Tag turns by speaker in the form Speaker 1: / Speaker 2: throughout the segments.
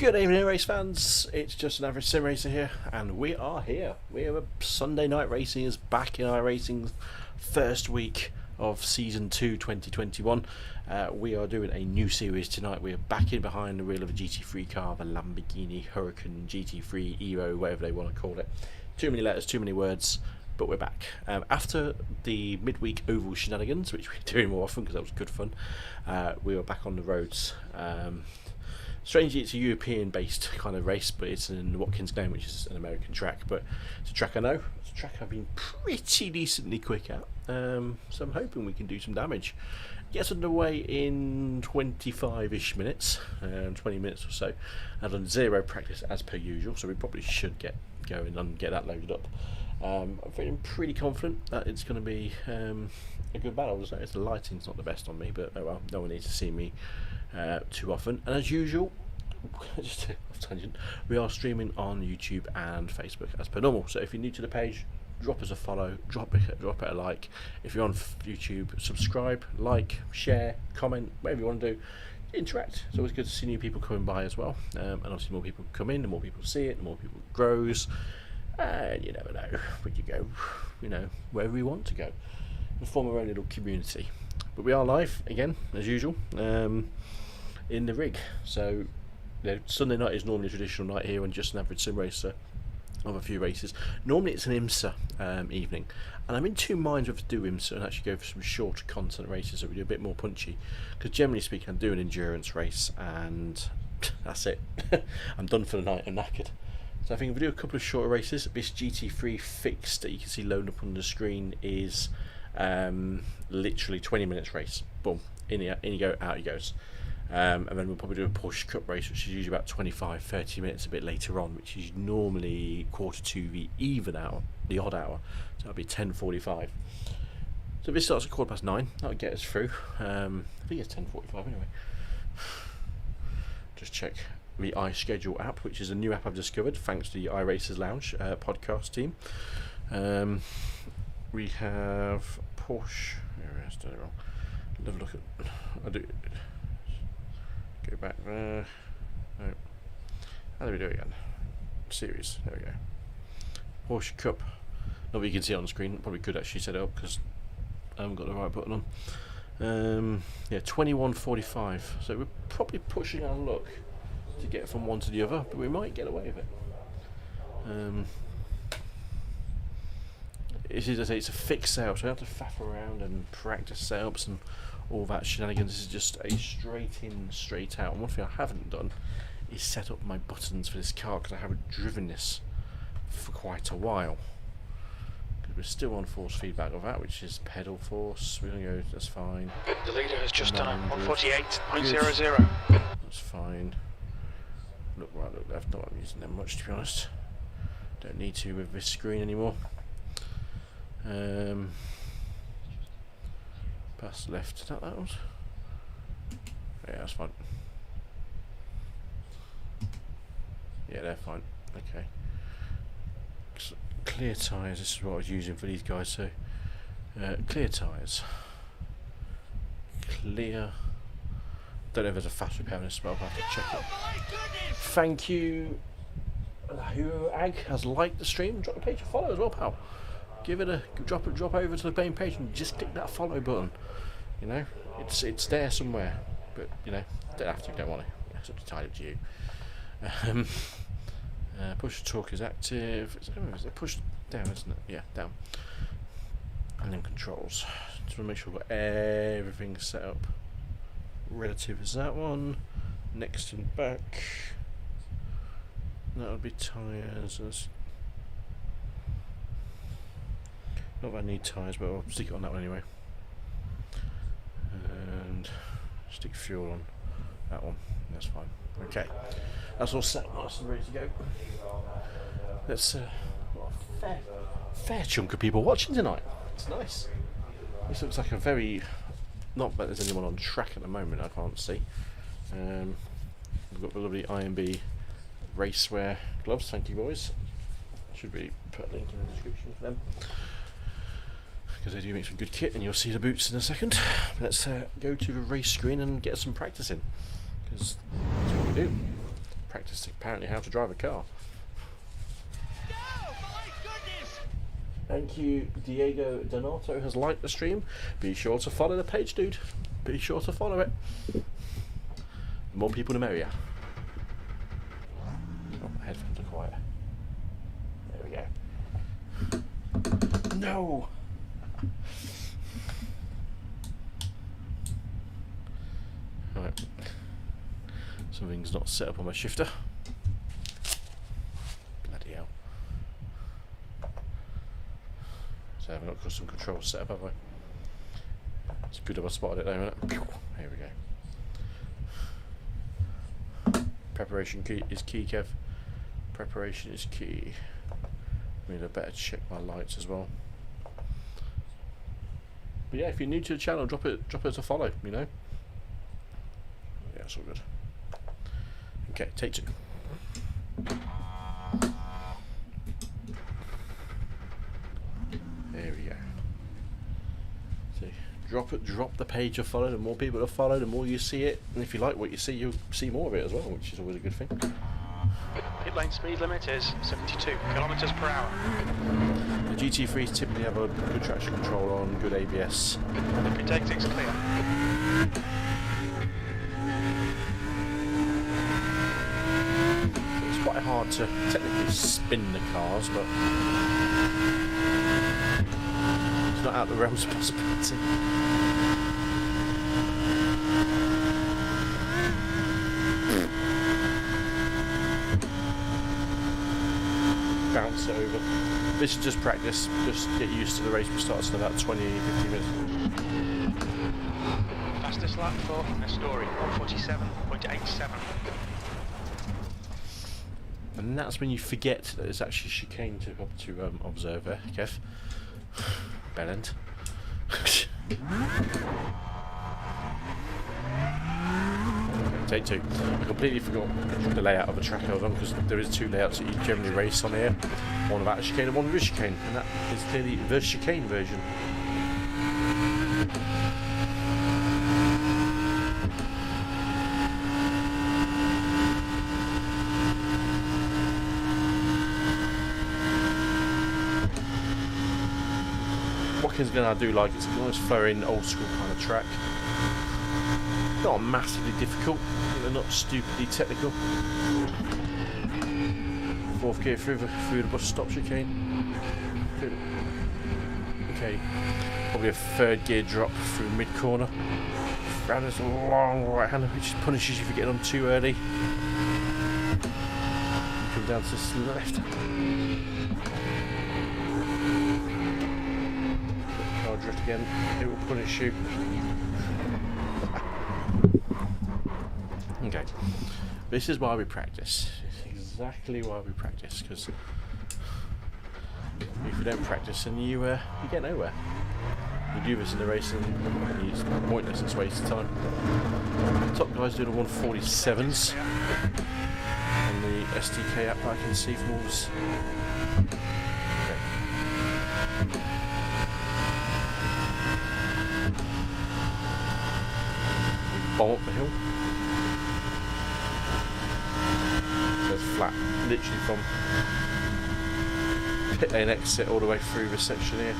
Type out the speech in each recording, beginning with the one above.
Speaker 1: Good evening, race fans. It's just an average sim racer here, and we are here. We have a Sunday Night Racing is back in iRacing's first week of season 2 2021. We are doing a new series tonight. We are back in behind the wheel of a GT3 car, the Lamborghini Huracan GT3 Evo, whatever they want to call it. Too many letters, too many words, but we're back. After the midweek oval shenanigans, which we're doing more often because that was good fun, we are back on the roads. Strangely, it's a European-based kind of race, but it's in Watkins Glen, which is an American track. But it's a track I know. It's a track I've been pretty decently quick at. So I'm hoping we can do some damage. Gets underway in 25-ish minutes, 20 minutes or so. I've done zero practice as per usual, so we probably should get going and get that loaded up. I'm feeling pretty confident that it's going to be a good battle. The lighting's not the best on me, but oh well, no one needs to see me too often. And as usual, just off tangent, we are streaming on YouTube and Facebook as per normal. So if you're new to the page, drop us a follow, drop it a like. If you're on YouTube, subscribe, like, share, comment, whatever you want to do. Interact. It's always good to see new people coming by as well. And obviously, the more people come in, the more people see it, the more people it grows. And you never know where you go, you know, wherever we want to go, and form our own little community. But we are live again, as usual, in the rig. So, you know, Sunday night is normally a traditional night here on Just an Average Sim Racer of a few races. Normally it's an IMSA evening, and I'm in two minds whether to do IMSA and actually go for some shorter content races so we do a bit more punchy, because generally speaking I do an endurance race and that's it. I'm done for the night, I'm knackered. So I think if we do a couple of shorter races, this GT3 fix that you can see loaded up on the screen is literally 20 minutes race. Boom, in you go, out he goes. And then we'll probably do a Porsche Cup race, which is usually about 25-30 minutes a bit later on, which is normally quarter to the even hour, the odd hour. So that'll be 10:45. So this starts at 9:15. That'll get us through. I think it's 10:45 anyway. Just check the iSchedule app, which is a new app I've discovered thanks to the iRacers Lounge podcast team. We have Porsche. Have a look at. I do. Go back there. No. How do we do it again? Series. There we go. Porsche Cup. Not that you can see it on the screen. Probably could actually set it up because I haven't got the right button on. Yeah, 21:45. So we're probably pushing our luck to get from one to the other, but we might get away with it. It's a fixed setup, so I have to faff around and practice setups and all that shenanigans. This is just a straight in, straight out. And one thing I haven't done is set up my buttons for this car, because I haven't driven this for quite a while. Because we're still on force feedback of that, which is pedal force. We're going to go, that's fine.
Speaker 2: The leader has just done 148.00.
Speaker 1: That's fine. Look right, look left. Not using them much, to be honest. Don't need to with this screen anymore. Pass left. Is that was? Yeah, that's fine. Yeah, they're fine. Okay. So, clear tyres. This is what I was using for these guys. So, clear tyres. Clear. Don't know if there's a fast repair on this as well. I'll have to check it. Thank you. Who Ag has liked the stream. Drop a page of follow as well, pal. Give it a drop over to the main page and just click that follow button. You know, it's there somewhere, but you know, don't have to, don't want to. It's entirely up to you. Push to talk is active. Is it push down, isn't it? Yeah, down. And then controls. Just want to make sure we've got everything set up. Relative is that one. Next and back. That would be tyres. Not that I need tyres, but I'll stick it on that one anyway. And stick fuel on that one. That's fine. Okay. That's all set, nice and ready to go. That's a fair chunk of people watching tonight. It's nice. This looks like a very... Not that there's anyone on track at the moment, I can't see. We've got the lovely IMB racewear gloves, thank you boys. Should be put a link in the description for them, because they do make some good kit, and you'll see the boots in a second. Let's go to the race screen and get some practice in, because that's what we do. practice apparently how to drive a car. Thank you, Diego Donato has liked the stream. Be sure to follow the page, dude. Be sure to follow it. The more people, the merrier. Oh, my headphones are quiet. There we go. No! Right. Something's not set up on my shifter. Bloody hell. So I haven't got custom controls set up, have I? It's good if I spotted it there, isn't it? Here we go. Preparation key is key, Kev. Preparation is key. I need to better check my lights as well. But yeah, if you're new to the channel, drop it a follow, you know. Yeah, it's all good. Okay, take 2. There we go. See, drop the page of follow. The more people to follow, the more you see it. And if you like what you see, you'll see more of it as well, which is always a good thing.
Speaker 2: Pit lane speed limit is 72 kilometers per hour.
Speaker 1: The GT3s typically have a good traction control on, good ABS.
Speaker 2: The pit exit's clear.
Speaker 1: It's quite hard to technically spin the cars, but it's not out of the realms of possibility. Bounce it over. This is just practice, just get used to the race. We starts in about 20-50 minutes.
Speaker 2: Fastest lap for Nestori, 147.87.
Speaker 1: And that's when you forget that there's actually chicane to observe there, Kev. Bell end. Take 2. I completely forgot the layout of the track I was on, because there is 2 layouts that you generally race on here. One without chicane and one with chicane, and that is clearly the chicane version. Watkins Glen I do like. It's a nice flowing old school kind of track. Not massively difficult, they're not stupidly technical. 4th gear through the bus stop chicane. Okay, probably a 3rd gear drop through mid corner. Round this long right hander which punishes you for getting on too early. You come down to the left. Car drift again, it will punish you. Okay, this is why we practice. It's exactly why we practice, because if you don't practice, then you get nowhere. You do this in the race and it's pointless, it's a waste of time. The top guys do the 147s on the SDK app I can see from all this. Okay. We bomb up the hill. Flat, literally from pit lane exit all the way through this section here.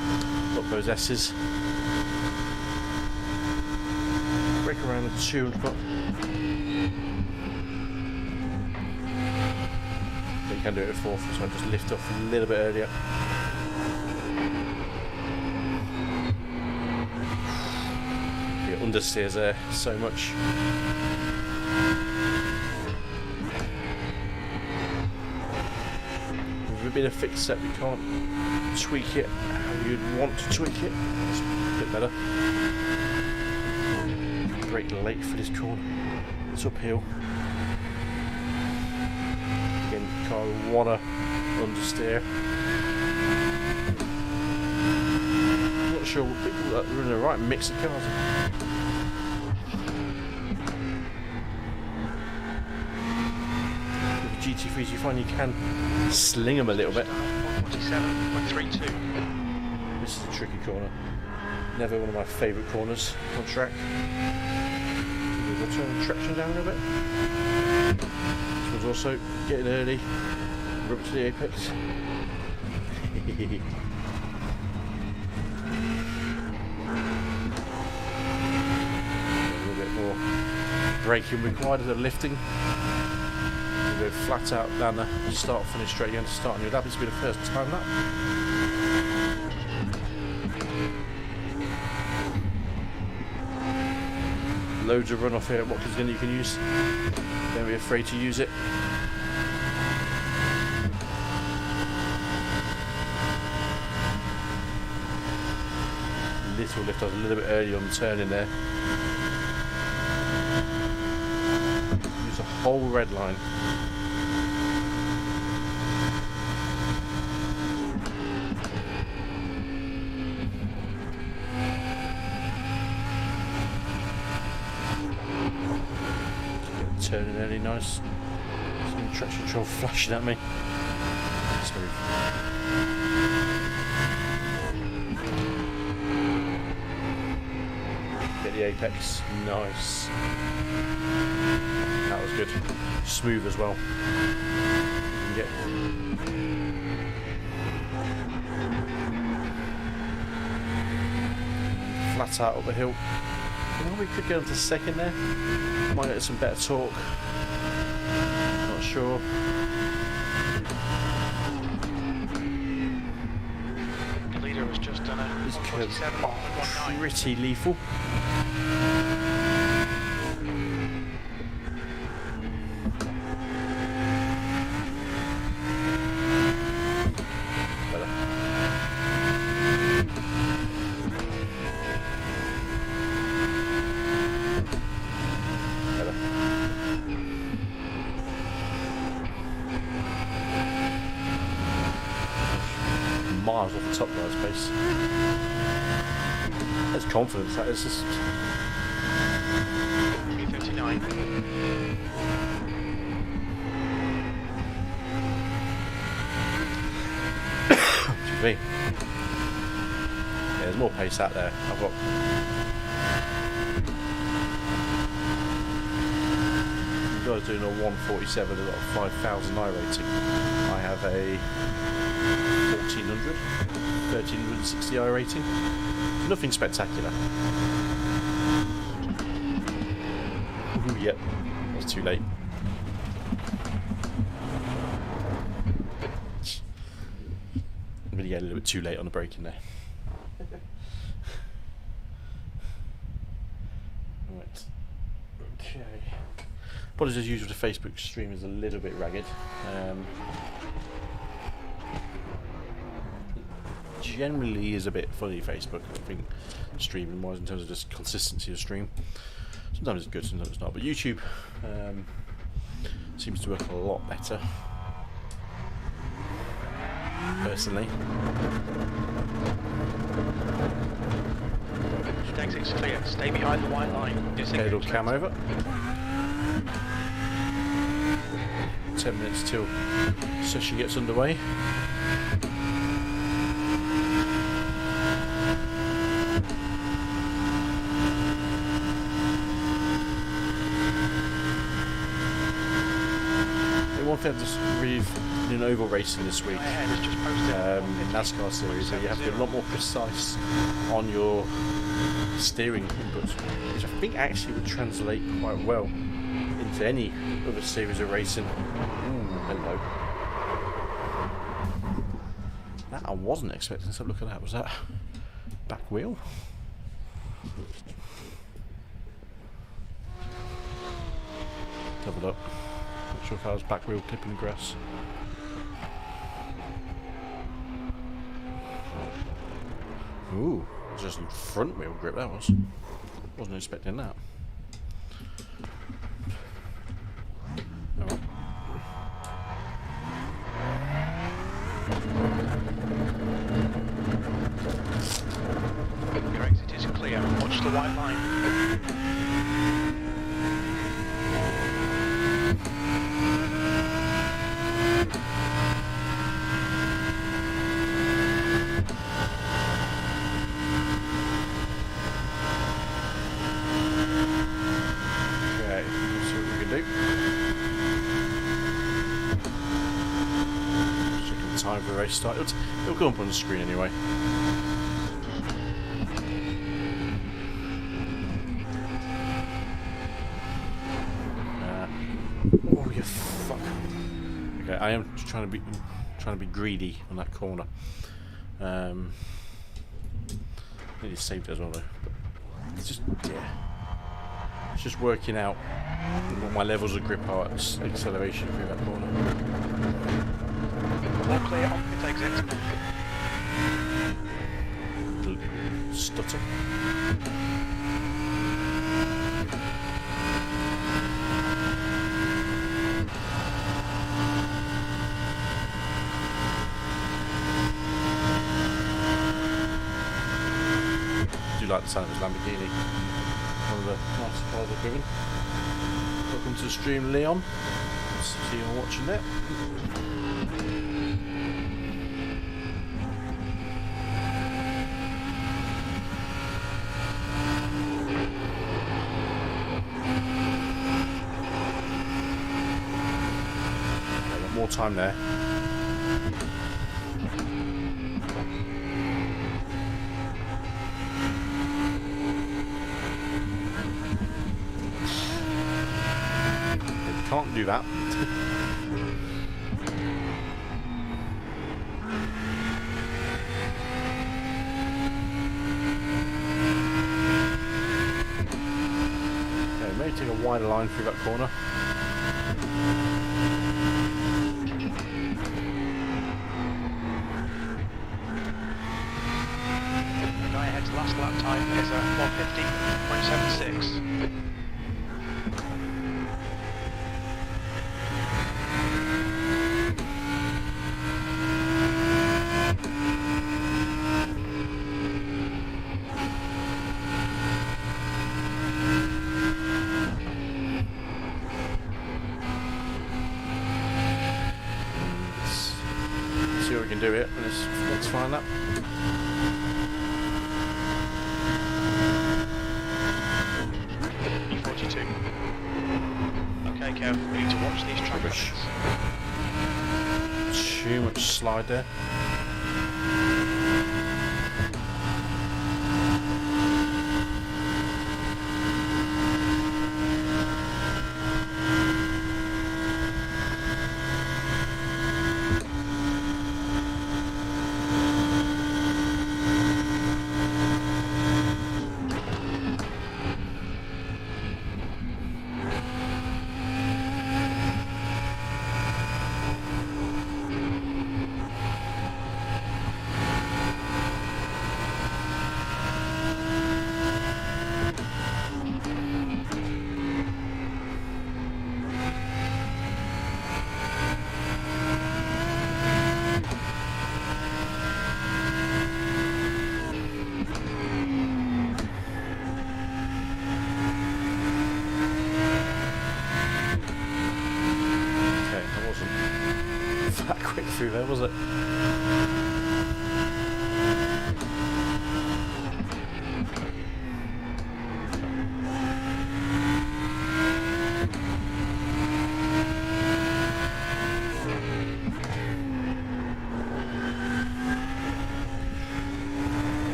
Speaker 1: Up those S's. Break around the 200 spot. But you can do it at 4th, so I just lift off a little bit earlier. You understeers there so much. Being a fixed set, we can't tweak it how you'd want to tweak it. It's a bit better. Brake late for this corner. It's uphill. Again, car will wanna understeer. I'm not sure what people that are in the right mix of cars. GT3s, you find you can sling them a little bit.
Speaker 2: 147.32.
Speaker 1: This is a tricky corner. Never one of my favourite corners on track. We'll turn the traction down a little bit. This Nigel's also getting early. Rubber to the apex. A little bit more braking required as a lifting. Go flat out down the start, finish straight again to start on your lap. This will be the first time lap. Loads of runoff here at Watkins you can use. Don't be afraid to use it. Little lift, I was a little bit early on the turn in there. Use a whole red line. Turning early, nice. Some traction control flashing at me. Smooth. Get the apex, nice. That was good. Smooth as well. Get flat out up the hill. Well, we could go into second there. Might get some better torque. Not sure.
Speaker 2: The leader was just done a 147.19.
Speaker 1: Pretty lethal. Miles off the top guys pace. There's confidence, that is just
Speaker 2: 3:39.
Speaker 1: Excuse me. Yeah, there's more pace out there. I've got you guys doing a 147, I've got a 5,000 iRating. I have a 1360 iRating. Nothing spectacular. Ooh, yep, that was too late. I'm going to get a little bit too late on the braking there. Right. Okay. Apologies as usual, the Facebook stream is a little bit ragged. Generally is a bit funny, Facebook, I think, streaming wise, in terms of just consistency of stream. Sometimes it's good, sometimes it's not, but YouTube seems to work a lot better, personally.
Speaker 2: Thanks, it's clear. Stay behind the white line.
Speaker 1: Okay, little cam over. 10 minutes till session gets underway. One thing I've just really in oval racing this week, NASCAR series, so you have to be a lot more precise on your steering input, which I think actually would translate quite well into any other series of racing. Hello. That I wasn't expecting, so look at that. Was that back wheel? Doubled up. Not sure if I was back wheel clipping the grass. Ooh, just front wheel grip that was. Wasn't expecting that. Alright.
Speaker 2: Correct, it is clear. Watch the white line.
Speaker 1: time for the race start. It'll come up on the screen anyway. Oh, you fuck. Okay, I am trying to be greedy on that corner. I need to save it as well though. But it's just, yeah. It's just working out what my levels of grip are at acceleration through that corner.
Speaker 2: All clear on pit exit.
Speaker 1: Stutter. I do like the sound of his Lamborghini. One of the nicest cars I've driven. Welcome to the stream, Leon. See you all watching that. More time there. You can't do that. Okay, maybe take a wider line through that corner.
Speaker 2: Last lap time is at 1:50.76.
Speaker 1: See what we can do here. Let's find that.
Speaker 2: Okay, Kev, we need to watch these track limits.
Speaker 1: Too much slide there. Through there, was it?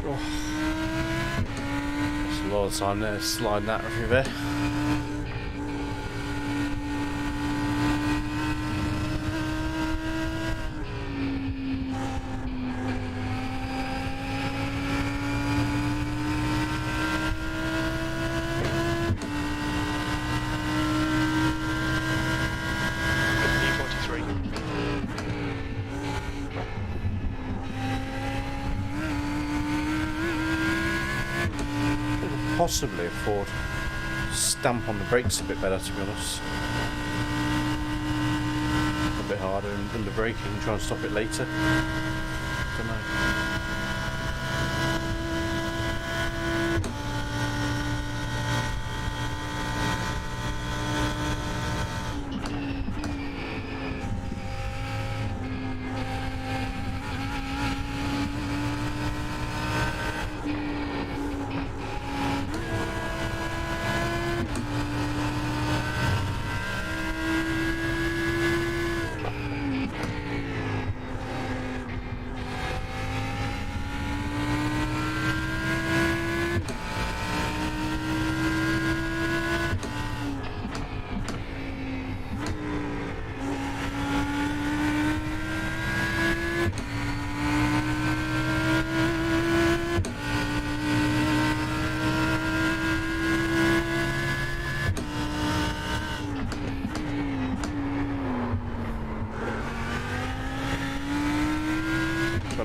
Speaker 1: Oh. That's a lot of time there, sliding that through there. Possibly afford to stamp on the brakes a bit better, to be honest. A bit harder in the braking, try and stop it later. Don't know.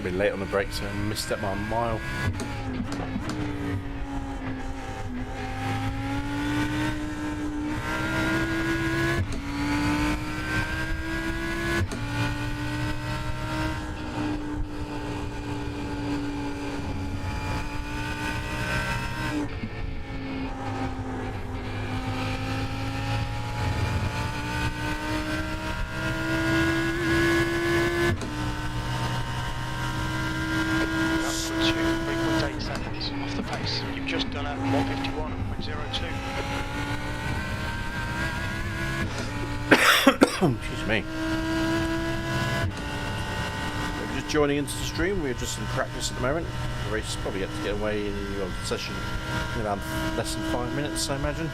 Speaker 1: bit late on the brakes, so I missed it by a mile.
Speaker 2: You've just done a 151.02.
Speaker 1: Excuse me. We're just joining into the stream. We're just in practice at the moment. The race is probably yet to get away in the session in around less than 5 minutes, I imagine.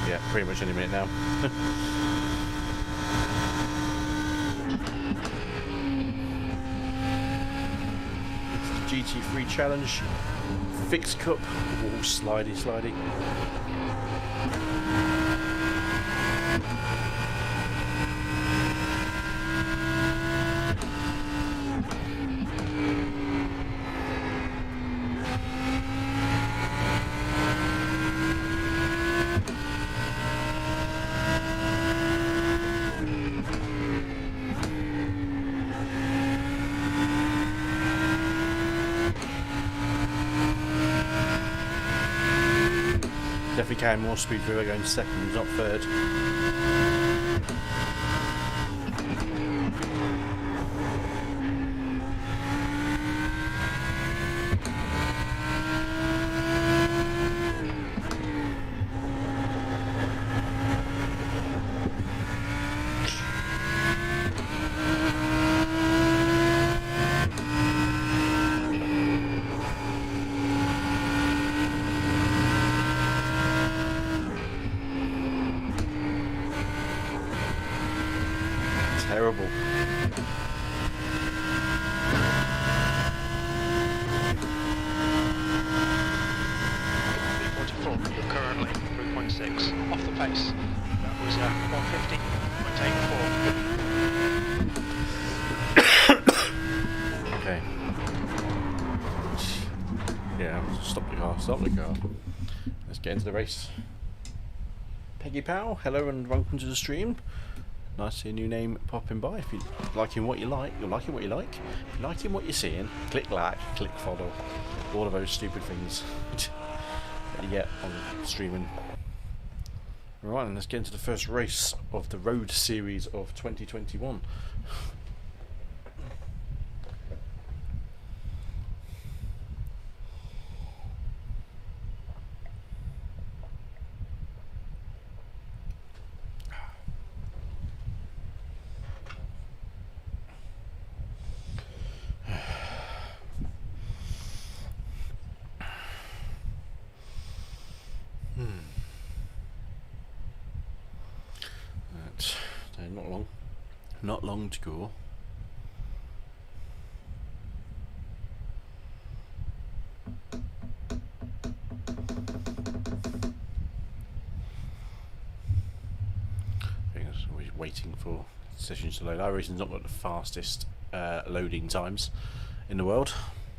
Speaker 1: Yeah, pretty much any minute now. GT3 challenge, fixed cup, all slidey. Definitely carrying more speed through, going second, not third. Terrible.
Speaker 2: You're currently 3.6 off the pace. That was 150.84.
Speaker 1: Okay. Yeah, stop the car. Let's get into the race. Peggy Powell, hello and welcome to the stream. Nice to see a new name popping by. If you're liking what you like, you're liking what you like. If you're liking what you're seeing, click like, click follow. All of those stupid things that you get on streaming. Right, and let's get into the first race of the road series of 2021. Not long to go. We're waiting for sessions to load. iRacing's not got the fastest loading times in the world, so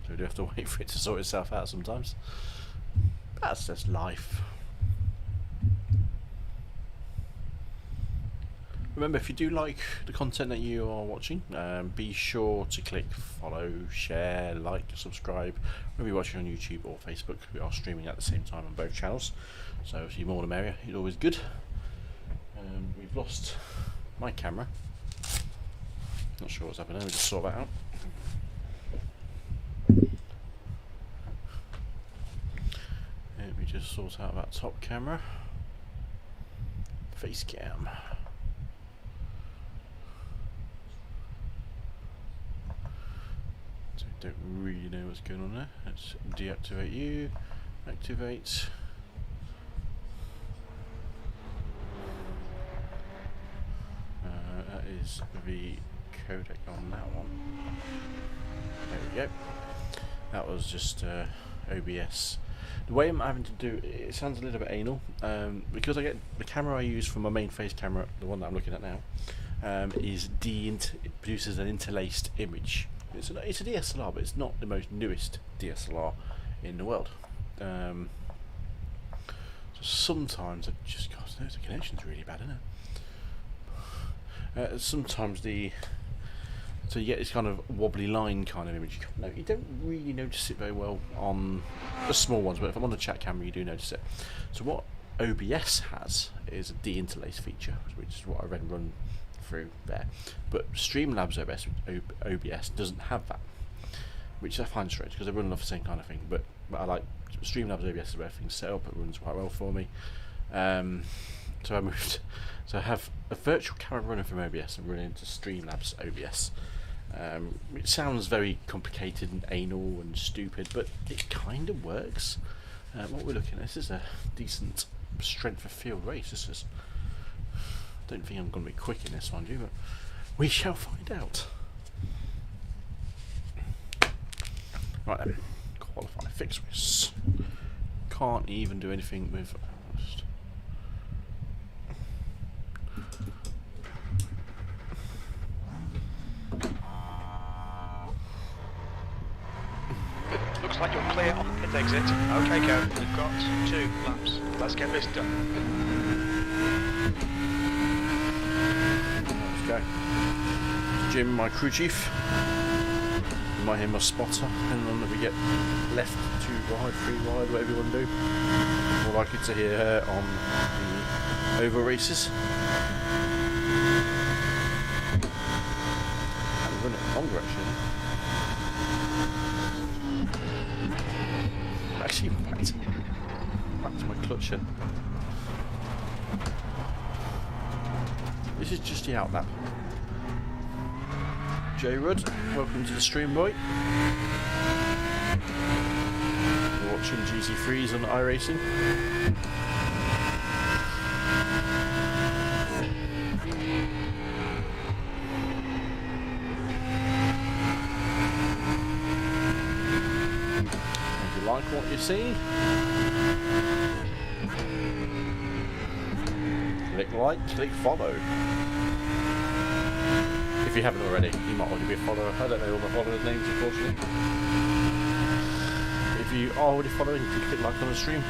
Speaker 1: we do have to wait for it to sort itself out sometimes. That's just life. Remember, if you do like the content that you are watching, be sure to click follow, share, like, subscribe. Whether you're watching on YouTube or Facebook, we are streaming at the same time on both channels, so if you're more the merrier, it's always good. We've lost my camera. Not sure what's happening. Let me just sort that out. Let me just sort out that top camera. Face cam. Don't really know what's going on there. Let's deactivate you, activate. That is the codec on that one. There we go. That was just OBS. The way I'm having to do it sounds a little bit anal, because I get the camera I use for my main face camera, the one that I'm looking at now. it produces an interlaced image. It's a DSLR, but it's not the most newest DSLR in the world. So sometimes the connection's really bad, isn't it? Sometimes so you get this kind of wobbly line kind of image. You don't really notice it very well on the small ones, but if I'm on the chat camera, you do notice it. So what OBS has is a de-interlace feature, which is what I run through there. But Streamlabs OBS doesn't have that, which I find strange because they run off the same kind of thing. But I like Streamlabs OBS is where everything's set up. It runs quite well for me. So I moved. So I have a virtual camera running from OBS and running into Streamlabs OBS. It sounds very complicated and anal and stupid, but it kind of works. What we're looking at, this is a decent strength of field race. I don't think I'm going to be quick in this, mind you, but we shall find out. Right then, qualify, fix race. Can't even do anything with.
Speaker 2: Looks like you're clear on the pit exit. Okay, go. We've got 2 laps. Let's get this done.
Speaker 1: Let's go. Jim, my crew chief. You might hear my spotter, depending on if we get left 2 wide, 3 wide, whatever you want to do. More likely to hear her on the oval races. And run it longer actually. Actually, back to my clutch in. This is just the outlap. J Rudd, welcome to the stream, boy. We're watching GT3s on iRacing. Like what you see, click like, click follow. If you haven't already, you might already be a follower. I don't know all the followers' names, unfortunately. If you are already following, you click like on the stream.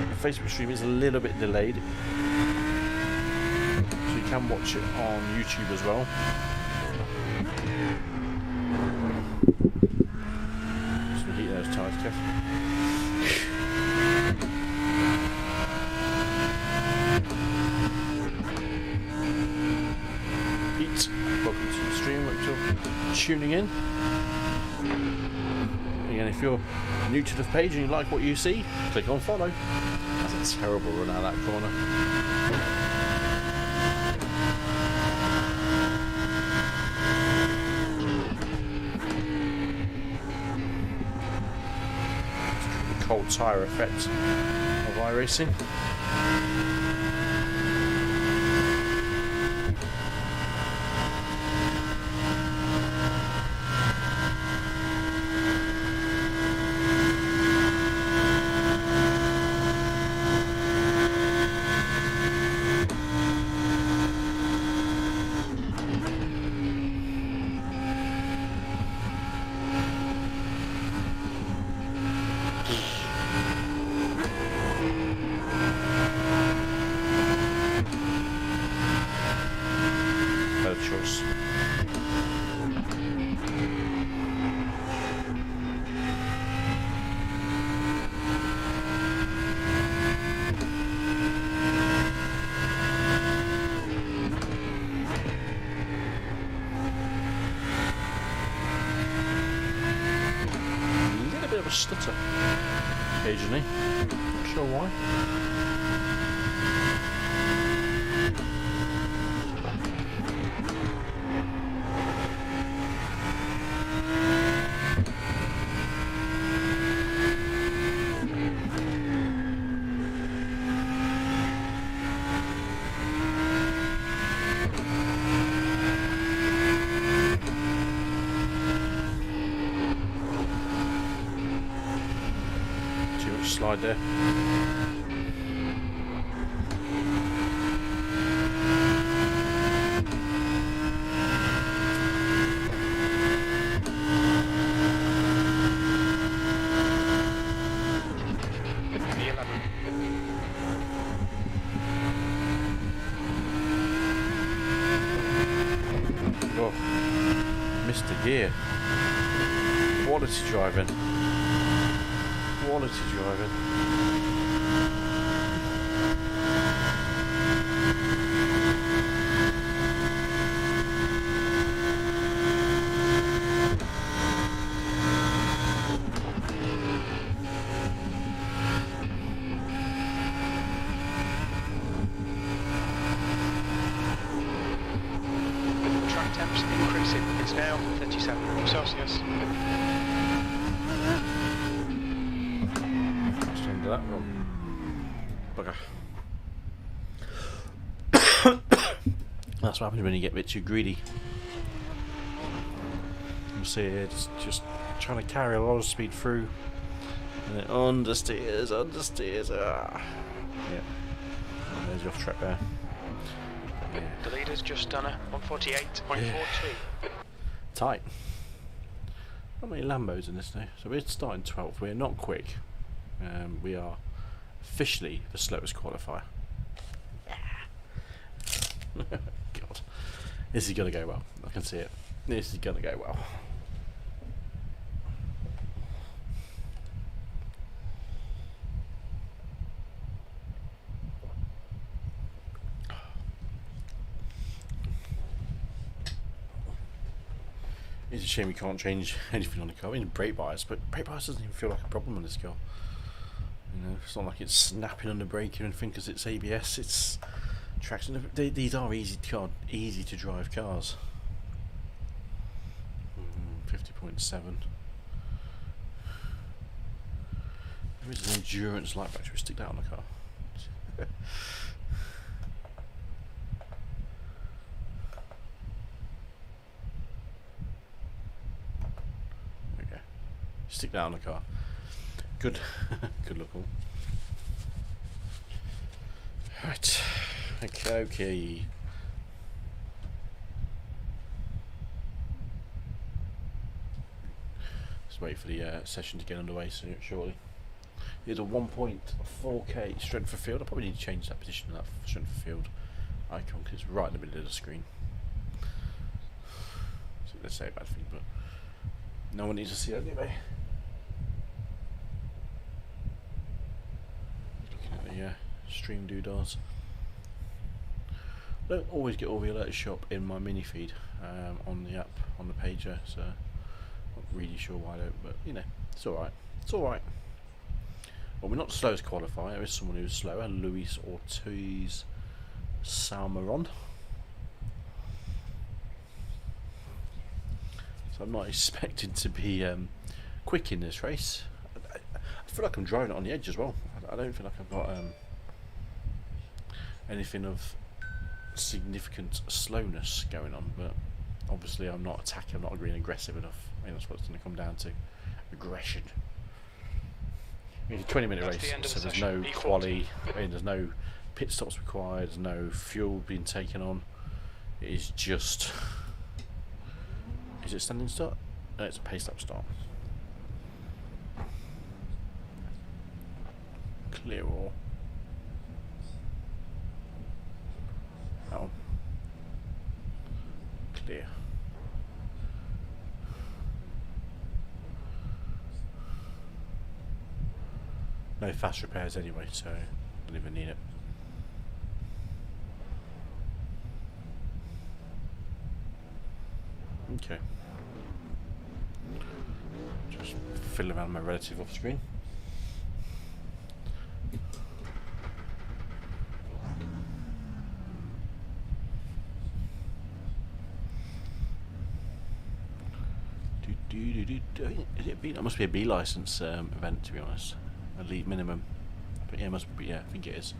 Speaker 1: The Facebook stream is a little bit delayed, so you can watch it on YouTube as well. Those tires, Kev. Pete, welcome to the stream. Hope you're tuning in. Again, if you're new to the page and you like what you see, click on follow. That's a terrible run out of that corner. Cold tyre effect of iRacing. A stutter occasionally, not sure why. Slide there. missed a gear. Quality driving. Quality driving.
Speaker 2: Track temps increasing. It's now 37 Celsius.
Speaker 1: Just under that one. Bugger. That's what happens when you get a bit too greedy. You see here, just trying to carry a lot of speed through. And it understeers. Ah. Yeah. And there's your off track there. Yeah.
Speaker 2: The leader's just done a 148.42.
Speaker 1: Yeah. Tight. Not many Lambos in this now. So we're starting 12th. We're not quick. We are officially the slowest qualifier. God. This is going to go well. I can see it. This is going to go well. It's a shame we can't change anything on the car. I mean, brake bias, but brake bias doesn't even feel like a problem on this car. You know, it's not like it's snapping on the brake or anything because it's ABS. It's traction. These are easy to drive cars. 50.7. There is an endurance light battery. We stick that on the car. Stick that on the car. Good. Good look all. Right. Okay. Let's wait for the session to get underway soon, shortly. Here's a 1.4K strength of field. I probably need to change that position of that strength of field icon because it's right in the middle of the screen. So let's say a bad thing, but no one needs to see it anyway. Stream doodahs. I don't always get all the alerts show up in my mini feed on the app, on the pager, so not really sure why I don't, but you know, it's alright. It's alright. Well, we're not the slowest qualifier. There is someone who's slower, Luis Ortiz Salmeron. So I'm not expecting to be quick in this race. I feel like I'm driving it on the edge as well. I don't feel like I've got anything of significant slowness going on, but obviously I'm not attacking, I'm not being aggressive enough. I mean, that's what's going to come down to, aggression. I mean, it's a 20-minute race, so there's no quali, I mean, there's no pit stops required, there's no fuel being taken on. It is just... Is it standing start? No, it's a pace lap start. Clear all. That one. Clear. No fast repairs anyway, so don't even need it. Okay. Just fiddle around my relative off screen. Is it a B? That must be a B license event, to be honest. Elite minimum. But yeah, it must be. Yeah, I think it is.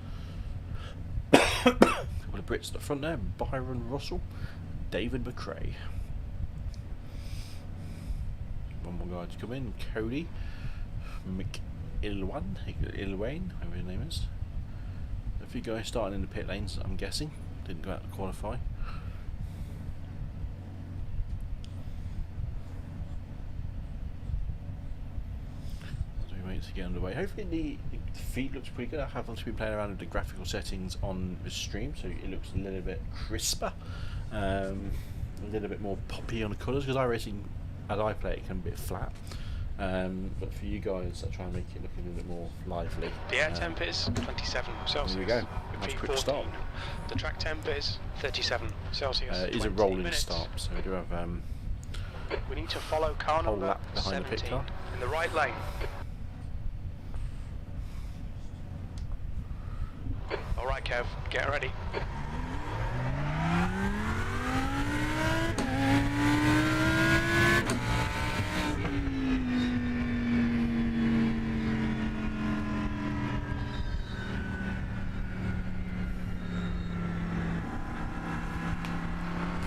Speaker 1: A couple of Brits at the front there. Byron Russell, David McRae. One more guy to come in. Cody McIlwain, whatever his name is. A few guys starting in the pit lanes, I'm guessing. Didn't go out to qualify. To get underway. Hopefully the feed looks pretty good. I have also been playing around with the graphical settings on the stream, so it looks a little bit crisper. a little bit more poppy on the colours, because iRacing, as I play it, can be a bit flat. But for you guys, I try and make it look a little bit more lively.
Speaker 2: The air temp is 27 Celsius.
Speaker 1: There we go. Nice quick
Speaker 2: V14.
Speaker 1: start.
Speaker 2: The track temp is 37 Celsius.
Speaker 1: It is a
Speaker 2: 20
Speaker 1: rolling
Speaker 2: minutes.
Speaker 1: start, so we do have
Speaker 2: We need to follow car
Speaker 1: whole
Speaker 2: number
Speaker 1: lap behind the pit
Speaker 2: 17
Speaker 1: car.
Speaker 2: in the right lane. All right, Kev, get ready.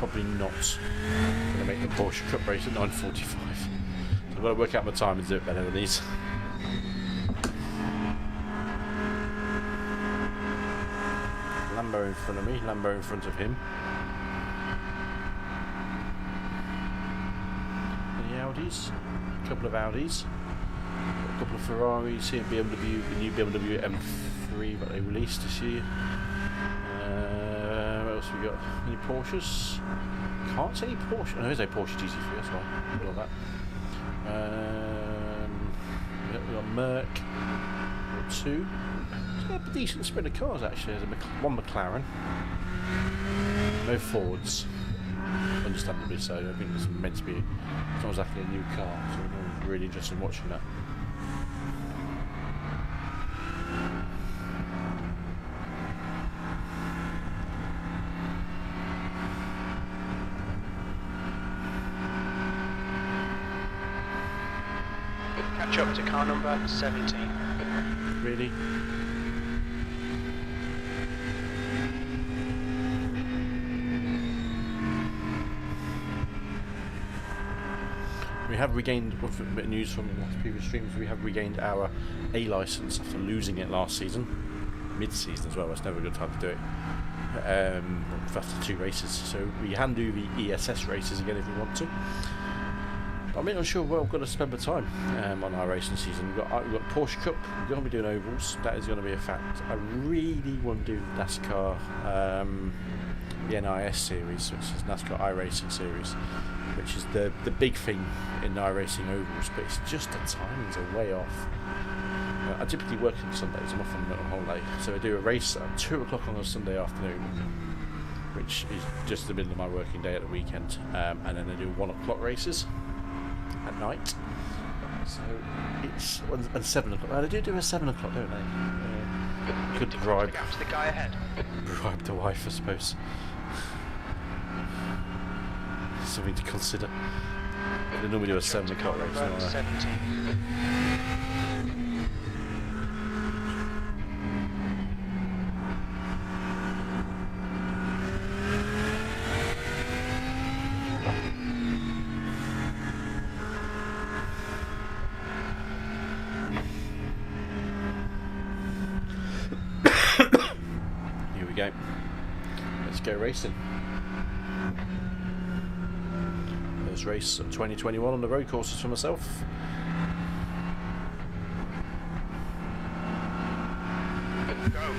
Speaker 1: probably not going to make the Porsche Cup race at 9:45. So I've got to work out my time and do it better than these. Lambo in front of me, Lambo in front of him. Any Audis? A couple of Audis. A couple of Ferraris here, BMW, the new BMW M3 that they released this year. What else have we got? Any Porsches? Can't see any Porsche. Oh, there is a Porsche GT3, that's why. Look at that. We've got Merc. We've got two. A decent spread of cars actually. There's one McLaren. No Fords. Understandably so. I think it's meant to be. It's not exactly a new car, so I'm really interested in watching that.
Speaker 2: Catch up to car number 17.
Speaker 1: Really? We have regained, a bit of news from the last previous streams, we have regained our A license after losing it last season, mid-season as well. That's never a good time to do it, after 2 races, so we can do the ESS races again if we want to. I'm not sure where I've got to spend my time on our racing season. We've got Porsche Cup, we're going to be doing ovals, that is going to be a fact. I really want to do NASCAR, the NIS series, which is NASCAR iRacing series, which is the big thing in iRacing ovals, but it's just the timings are way off. I typically work on Sundays, I'm off on a holiday, so I do a race at 2 o'clock on a Sunday afternoon, which is just the middle of my working day at the weekend, and then I do 1 o'clock races at night, so it's and 7 o'clock. They do a 7 o'clock, don't they? Could bribe
Speaker 2: the guy ahead.
Speaker 1: Bribe the wife, I suppose. Something to consider. They normally do a 7 o'clock race, don't they?
Speaker 2: 17.
Speaker 1: Here we go. Let's go racing. There's race 2021 on the road courses for myself.
Speaker 2: Go.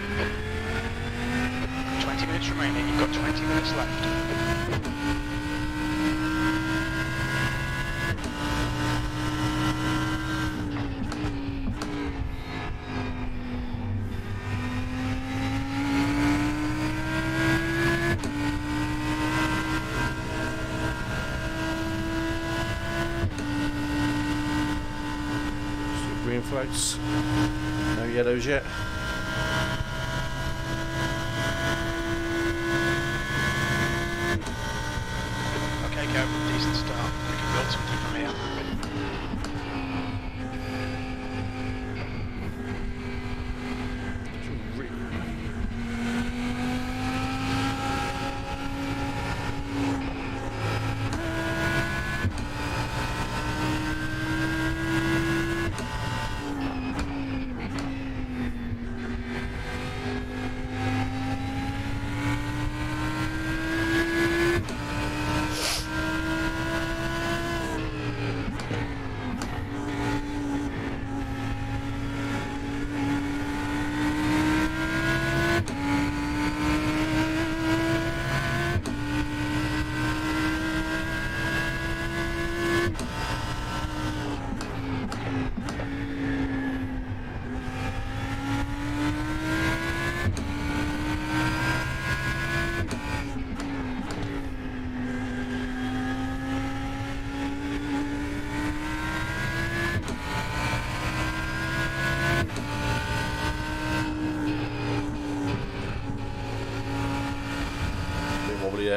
Speaker 2: 20 minutes remaining, you've got 20 minutes left.
Speaker 1: Green flags. No yellows yet.
Speaker 2: Okay, go. Decent start. We can build something from here.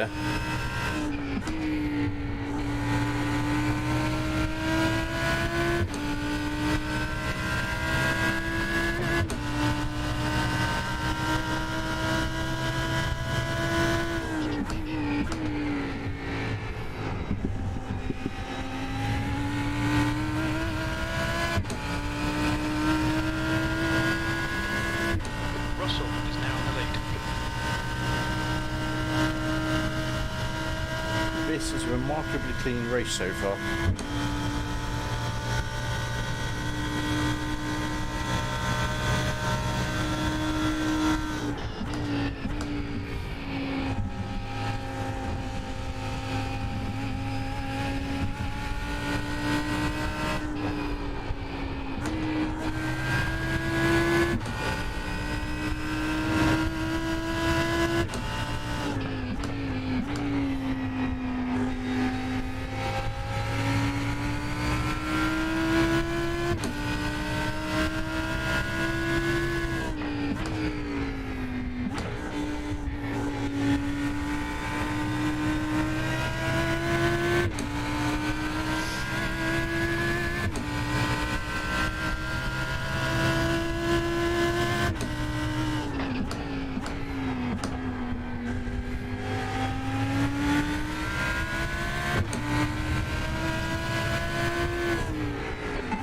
Speaker 1: there.
Speaker 2: Russell is now in the lead.
Speaker 1: This is a remarkably clean race so far.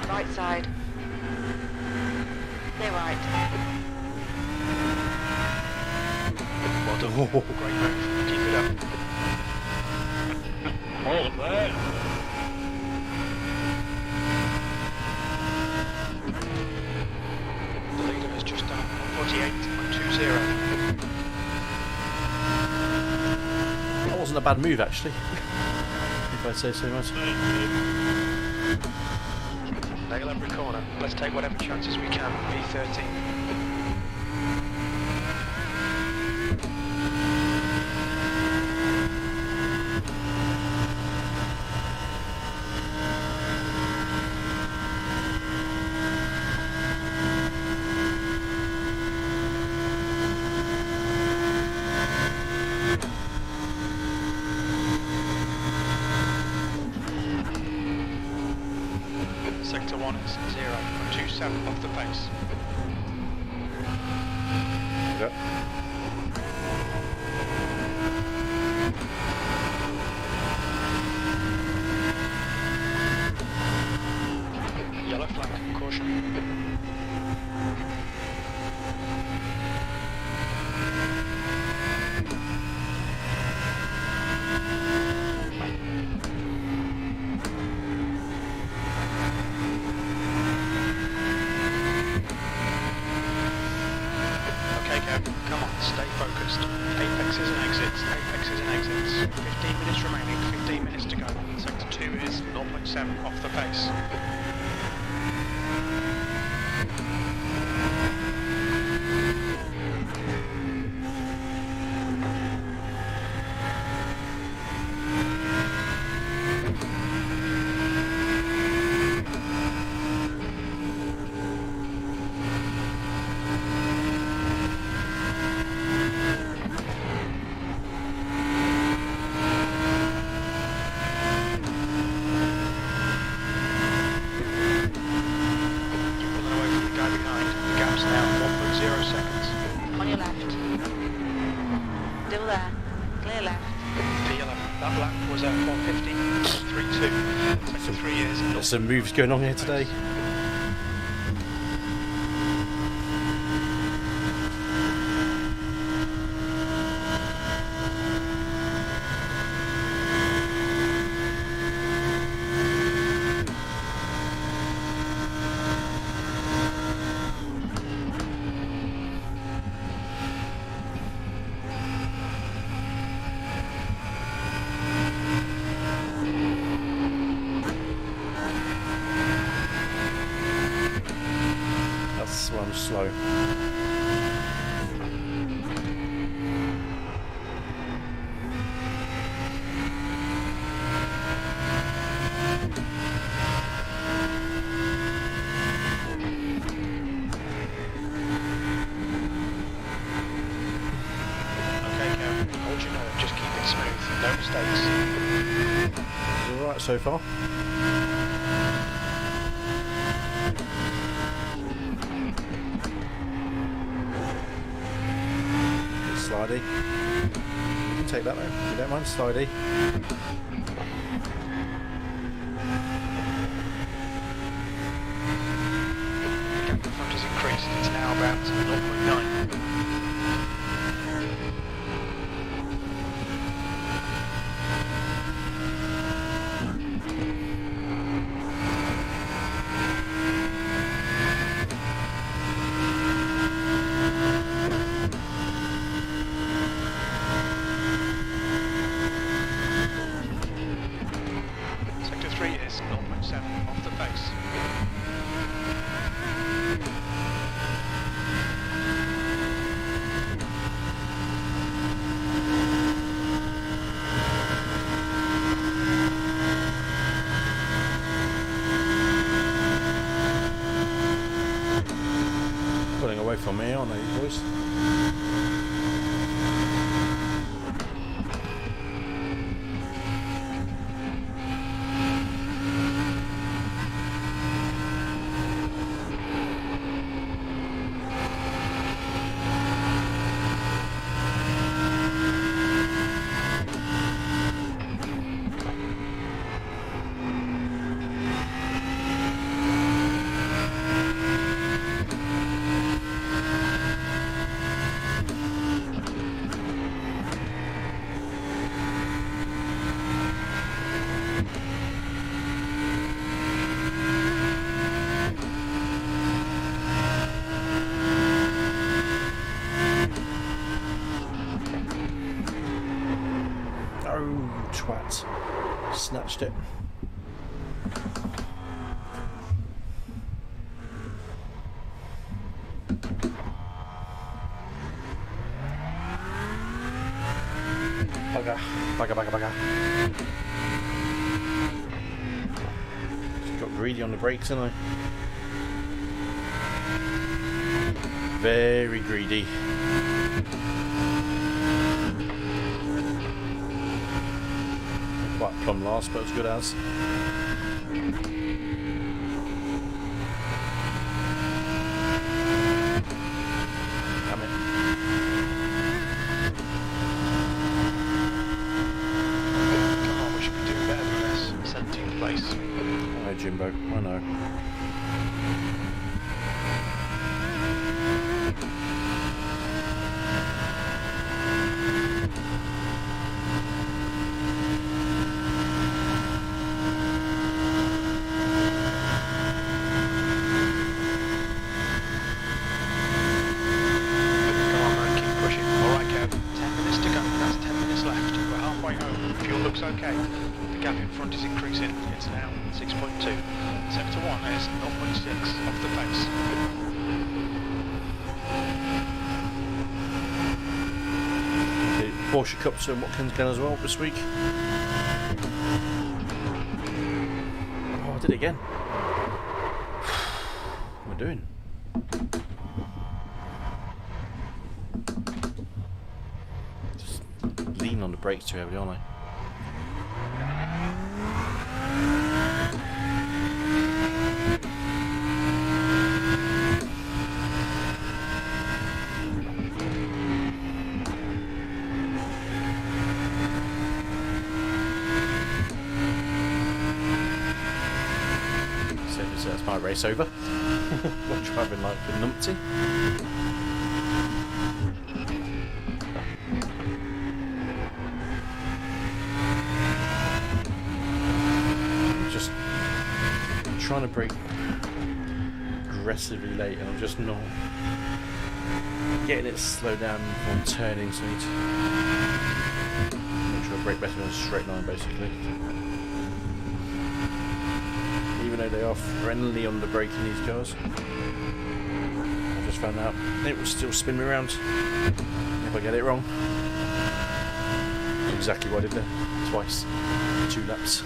Speaker 3: Right side. Clear right.
Speaker 2: Well done. Great move. Keep it up.
Speaker 4: Hold there.
Speaker 2: The leader has just done 48.20.
Speaker 1: That wasn't a bad move actually, if I say so myself.
Speaker 2: Nail every corner. Let's take whatever chances we can. V13. Sector 1 is 0.27 off the pace.
Speaker 1: Yep.
Speaker 2: Yellow flag, caution. Come on, stay focused. Apexes and exits, apexes and exits. 15 minutes remaining, 15 minutes to go. Sector 2 is 0.7 off the pace.
Speaker 3: On your left. Still there. Clear left.
Speaker 2: P11. That lap was at 150.32. Sector 3 is
Speaker 1: There's some moves going on here today. That's why I'm slow.
Speaker 2: okay, Kev. Hold your nerve, just keep it smooth.
Speaker 1: alright so far. Bit slidey. You can take that though, if you don't mind, slidey.
Speaker 2: Gap in front has increased, it's now about 0.9. Sector 3 is 0.7 off the pace.
Speaker 1: Pulling away from me, aren't they, you boys? Oh, twat. Snatched it. Bugger, bugger, bugger, bugger. Just got greedy on the brakes, didn't I? Very greedy. Quite plumb last, but as good as. Damn it.
Speaker 2: Come on, we should be doing better than this. 17th place.
Speaker 1: I know, Jimbo, I know.
Speaker 2: Come on, man, keep pushing. Alright, Kev. 10 minutes to go. That's 10 minutes left. We're halfway home. Fuel looks okay. The gap in front is increasing. It's now 6.2. Sector 1 is 0.6 off the pace.
Speaker 1: The Porsche Cups and Watkins Glen as well this week. Oh, I did it again. What am I doing? Just leaning on the brakes too heavily, aren't I? So that's my race over. Not driving like a numpty. Just trying to brake aggressively late, and I'm just not getting it slowed down on turning, so I need to make sure I brake better in a straight line, basically. Even though they are friendly on the braking, these cars, I just found out it will still spin me around if I get it wrong. Exactly what I did there, twice, 2 laps.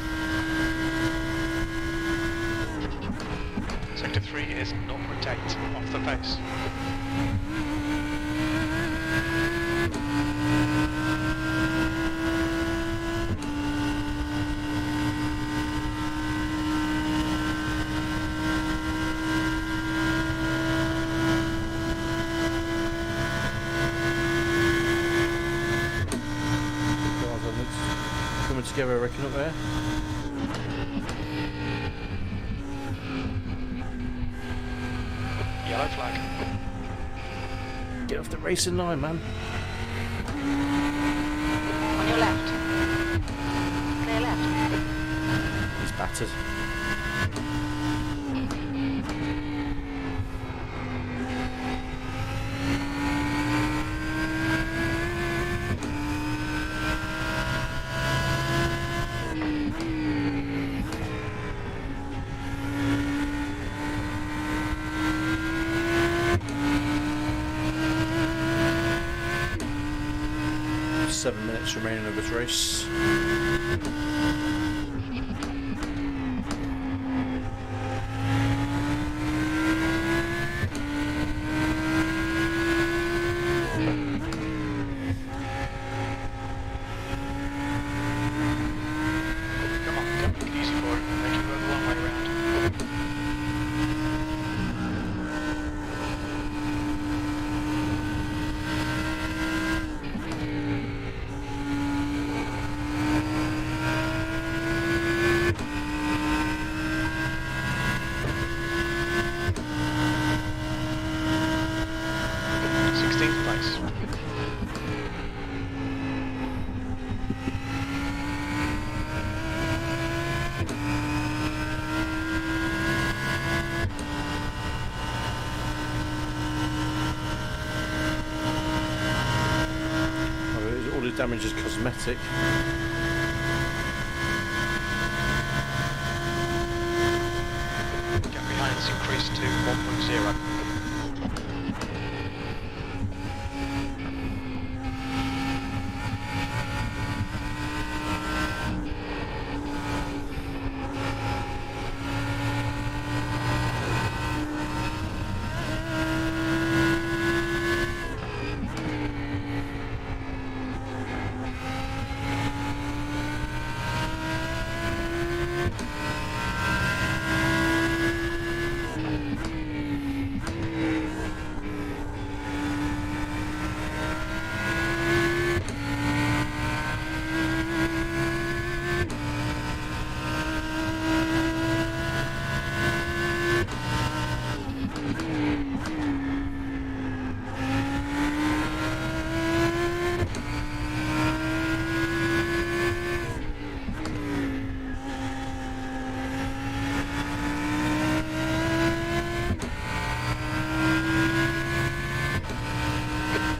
Speaker 2: Sector 3 is 0.8 off the pace.
Speaker 1: together, I reckon, up there.
Speaker 2: Yellow flag.
Speaker 1: Get off the racing line, man.
Speaker 3: On your left. Clear left.
Speaker 1: He's battered. Remaining of this race.
Speaker 2: Come on, make it easy for it. Make it go the long way round.
Speaker 1: Damage is cosmetic.
Speaker 2: Gap behind's increased to 1.0.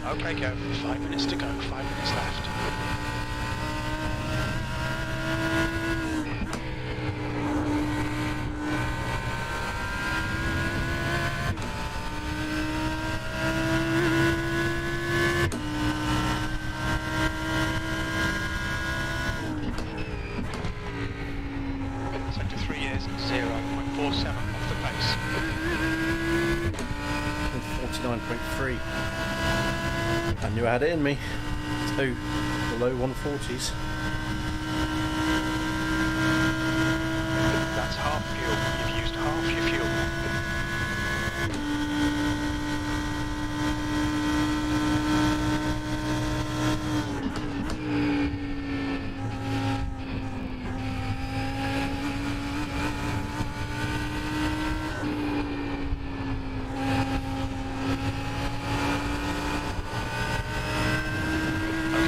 Speaker 2: Okay, go. 5 minutes to go. 5 minutes left. Sector 3 is 0.47 off the pace.
Speaker 1: 49.3. I knew I had it in me. So, below 140s.
Speaker 2: That's half fuel. You've used half your fuel.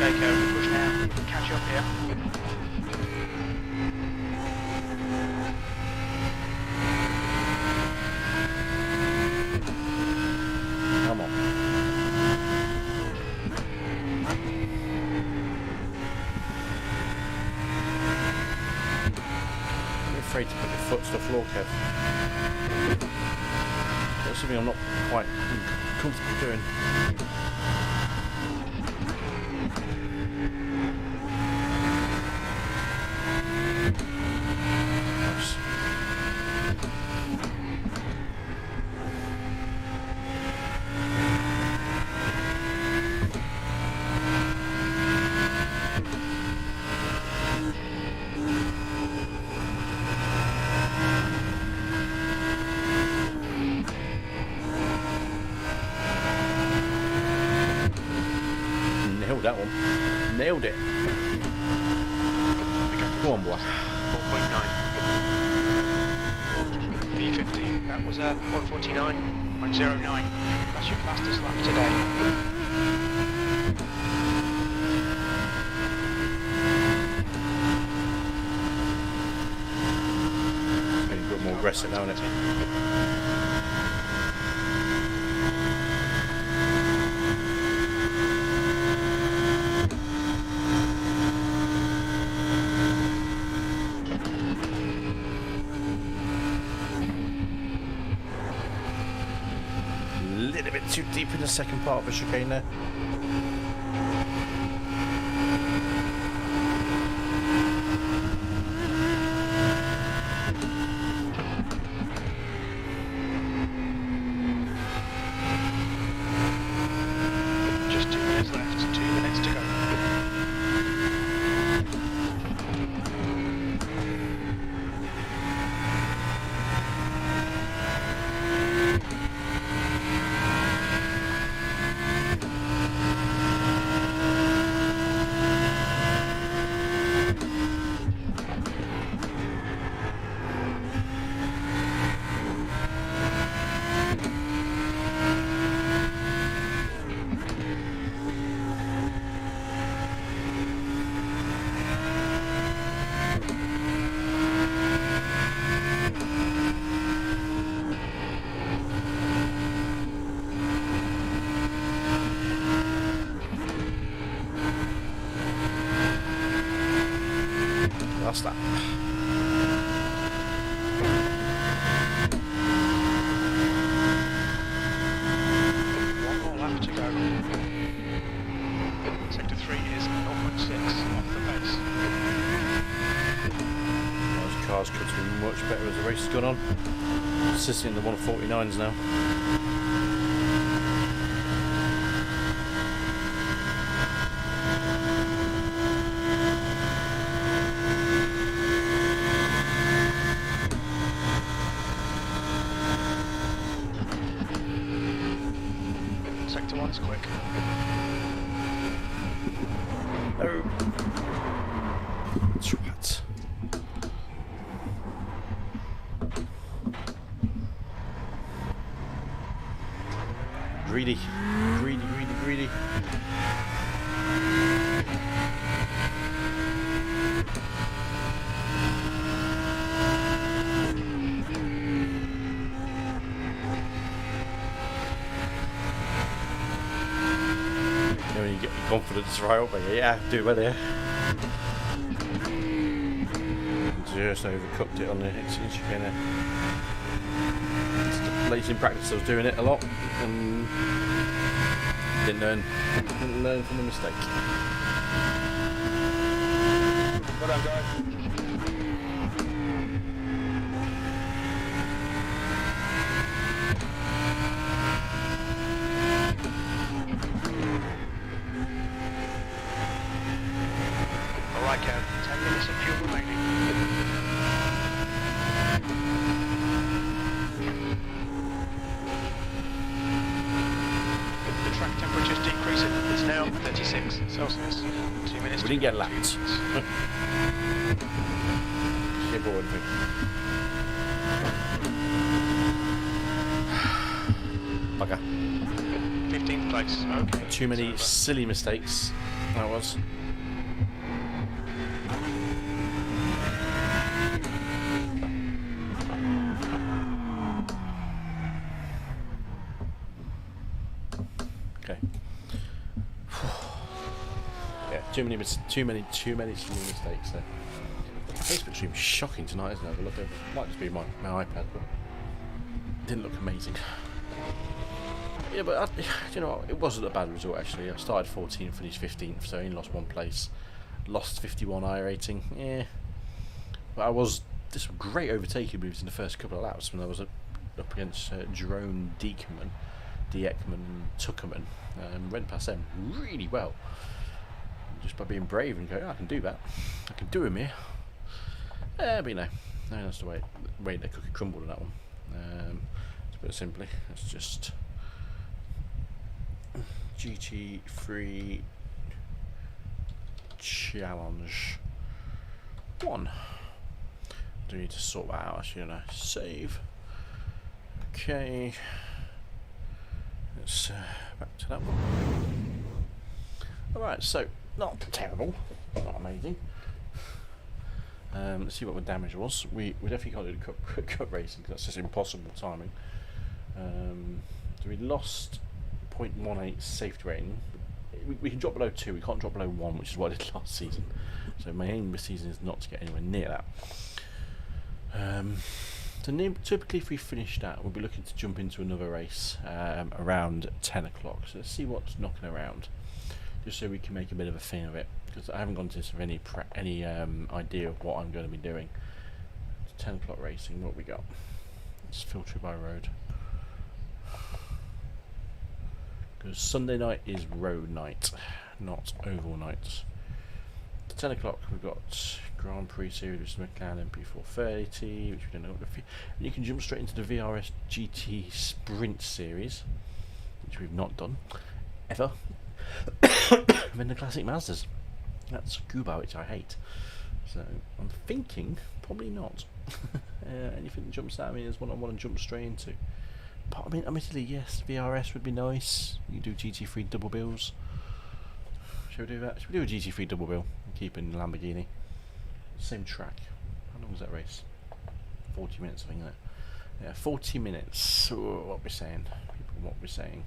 Speaker 2: Okay, go. Push now. Catch up here.
Speaker 1: Come on. You're afraid to put your foot to the floor, Kev. That's something I'm not quite comfortable doing. Nice. Nailed that one. Nailed it.
Speaker 2: We go
Speaker 1: Come on, boy.
Speaker 2: 4.9. V50, that was 149.09. That's your fastest lap today.
Speaker 1: Maybe a bit more aggressive now, isn't it? A bit too deep in the second part of the chicane there.
Speaker 2: Just 2 minutes left, 2 minutes to go.
Speaker 1: Last lap.
Speaker 2: One more lap to go. Sector 3 is 0.6 off the pace.
Speaker 1: Those cars could be much better as the race has gone on. Sitting in the 149s now.
Speaker 2: Sector 1's quick.
Speaker 1: Oh. Twat. Greedy. Greedy, greedy, greedy. When you get your confidence right up, yeah, do well there. Just overcooked it on the exit chicane there. Lately in practice I was doing it a lot and didn't learn from the mistake.
Speaker 2: Well done, guys. Alright, Kev, 10 minutes of fuel remaining. The track temperature's decreasing. It's now 36 Celsius. 2 minutes.
Speaker 1: We didn't get lapped. Get bored of it. Bugger.
Speaker 2: 15th place. Okay.
Speaker 1: Too many silly mistakes. That was. Okay. Yeah, too many silly mistakes there. Facebook stream shocking tonight, isn't it? Have a look over. Might just be my iPad, but didn't look amazing. Yeah, but you know, it wasn't a bad result actually. I started 14th, finished 15th, so I only lost one place. Lost 51 rating. Yeah, but this was great overtaking moves in the first couple of laps when I was up against Jerome Diekman, and Tuckerman, went past them really well. Just by being brave and going, oh, I can do that. I can do him here. But you know, that's the way the cookie crumbled on that one. To put it simply, it's just GT3 challenge. 1. Do need to sort that out, actually, don't I? Save. Okay. Let's back to that one. Alright, so not terrible, not amazing. Let's see what the damage was. We definitely can't do the cup racing because that's just impossible timing. So we lost 0.18 safety rating. We can drop below 2, we can't drop below 1, which is what I did last season. So my aim this season is not to get anywhere near that. So typically if we finish that, we'll be looking to jump into another race around 10 o'clock. So let's see what's knocking around, just so we can make a bit of a thing of it, because I haven't gone to this with any idea of what I'm going to be doing. It's 10 o'clock racing, what we got? Let's filter by road. Because Sunday night is road night, not oval night. 10 o'clock we've got Grand Prix series, which is McLaren MP430, which we don't know what and you can jump straight into the VRS GT Sprint series, which we've not done ever. Then the classic Mazdas. That's scuba, which I hate. So I'm thinking probably not. Anything that jumps out at me is what I want to jump straight into. But I mean, admittedly, yes, VRS would be nice. You do GT3 double bills. Should we do that? Should we do a GT3 double bill and keep in Lamborghini? Same track. How long was that race? 40 minutes, I think. That. Yeah, 40 minutes. What we're saying, people, what we're saying.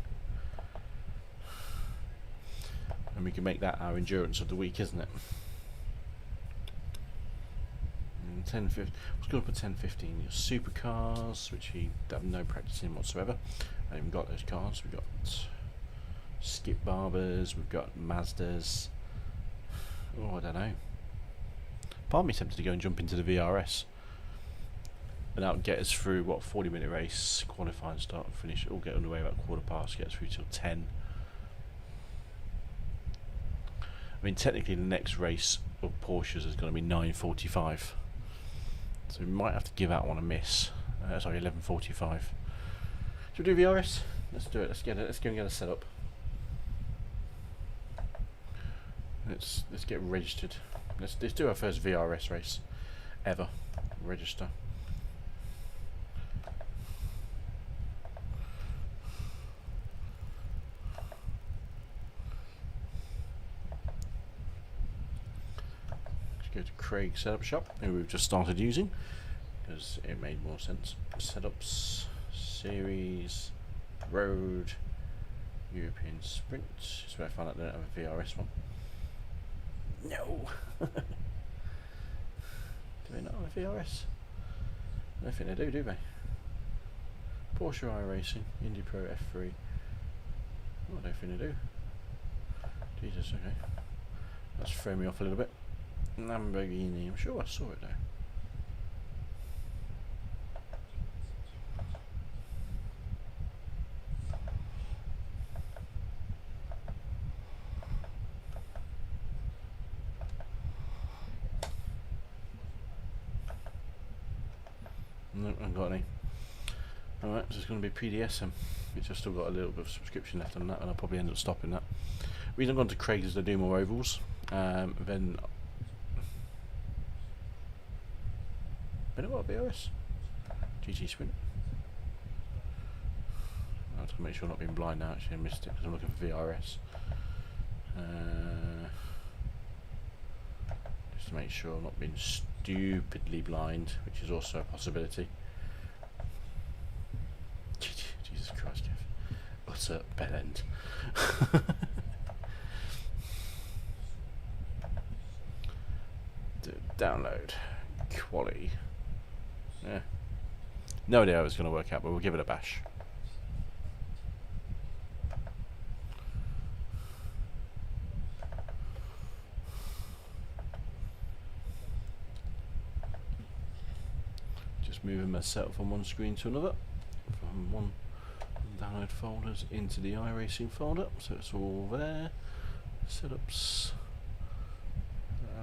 Speaker 1: And we can make that our endurance of the week, isn't it? 10:15. Let's go up at 10:15. Your supercars, which we have no practice in whatsoever. I haven't got those cars. We've got Skip Barbers, we've got Mazdas. Oh, I don't know. Part of me tempted to go and jump into the VRS, and that would get us through what, 40-minute race, qualifying, start and finish. All get underway about 15:15, get through till 10. I mean, technically the next race of Porsches is going to be 9:45, so we might have to give that one a miss. Sorry, 11:45. Should we do VRS? Let's do it. Let's go and get it set up. Let's get registered. Let's do our first VRS race ever. Register. Let's go to Craig's setup shop, who we've just started using because it made more sense. Setups, series, road, European Sprint. So I found out they don't have a VRS one. No. Do they not have a VRS? I don't think they do they? Porsche iRacing, Indy Pro F3. Oh, I don't think they do. Jesus, okay. That's thrown me off a little bit. Lamborghini, I'm sure I saw it though. No, I haven't got any. Alright, so it's going to be PDSM, which I've still got a little bit of subscription left on that, and I'll probably end up stopping that. The reason I've gone to Craig's is they do more ovals. Then I don't know what VRS? GT Sprint. I have to make sure I'm not being blind now, actually I missed it because I'm looking for VRS. Just to make sure I'm not being stupidly blind, which is also a possibility. Jesus Christ, Kev. Utter bell end. Download. Quality. Yeah. No idea how it's going to work out, but we'll give it a bash. Just moving my setup from one screen to another, from one download folders into the iRacing folder, so it's all there. Setups,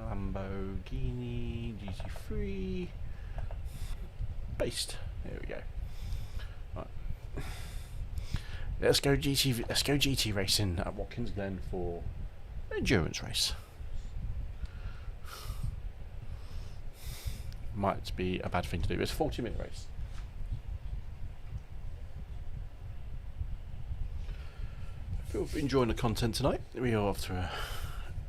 Speaker 1: Lamborghini GT3, paste. There we go. Right. Let's go GT racing at Watkins Glen for an endurance race. might be a bad thing to do. It's a 40-minute race. If you're enjoying the content tonight, we are off to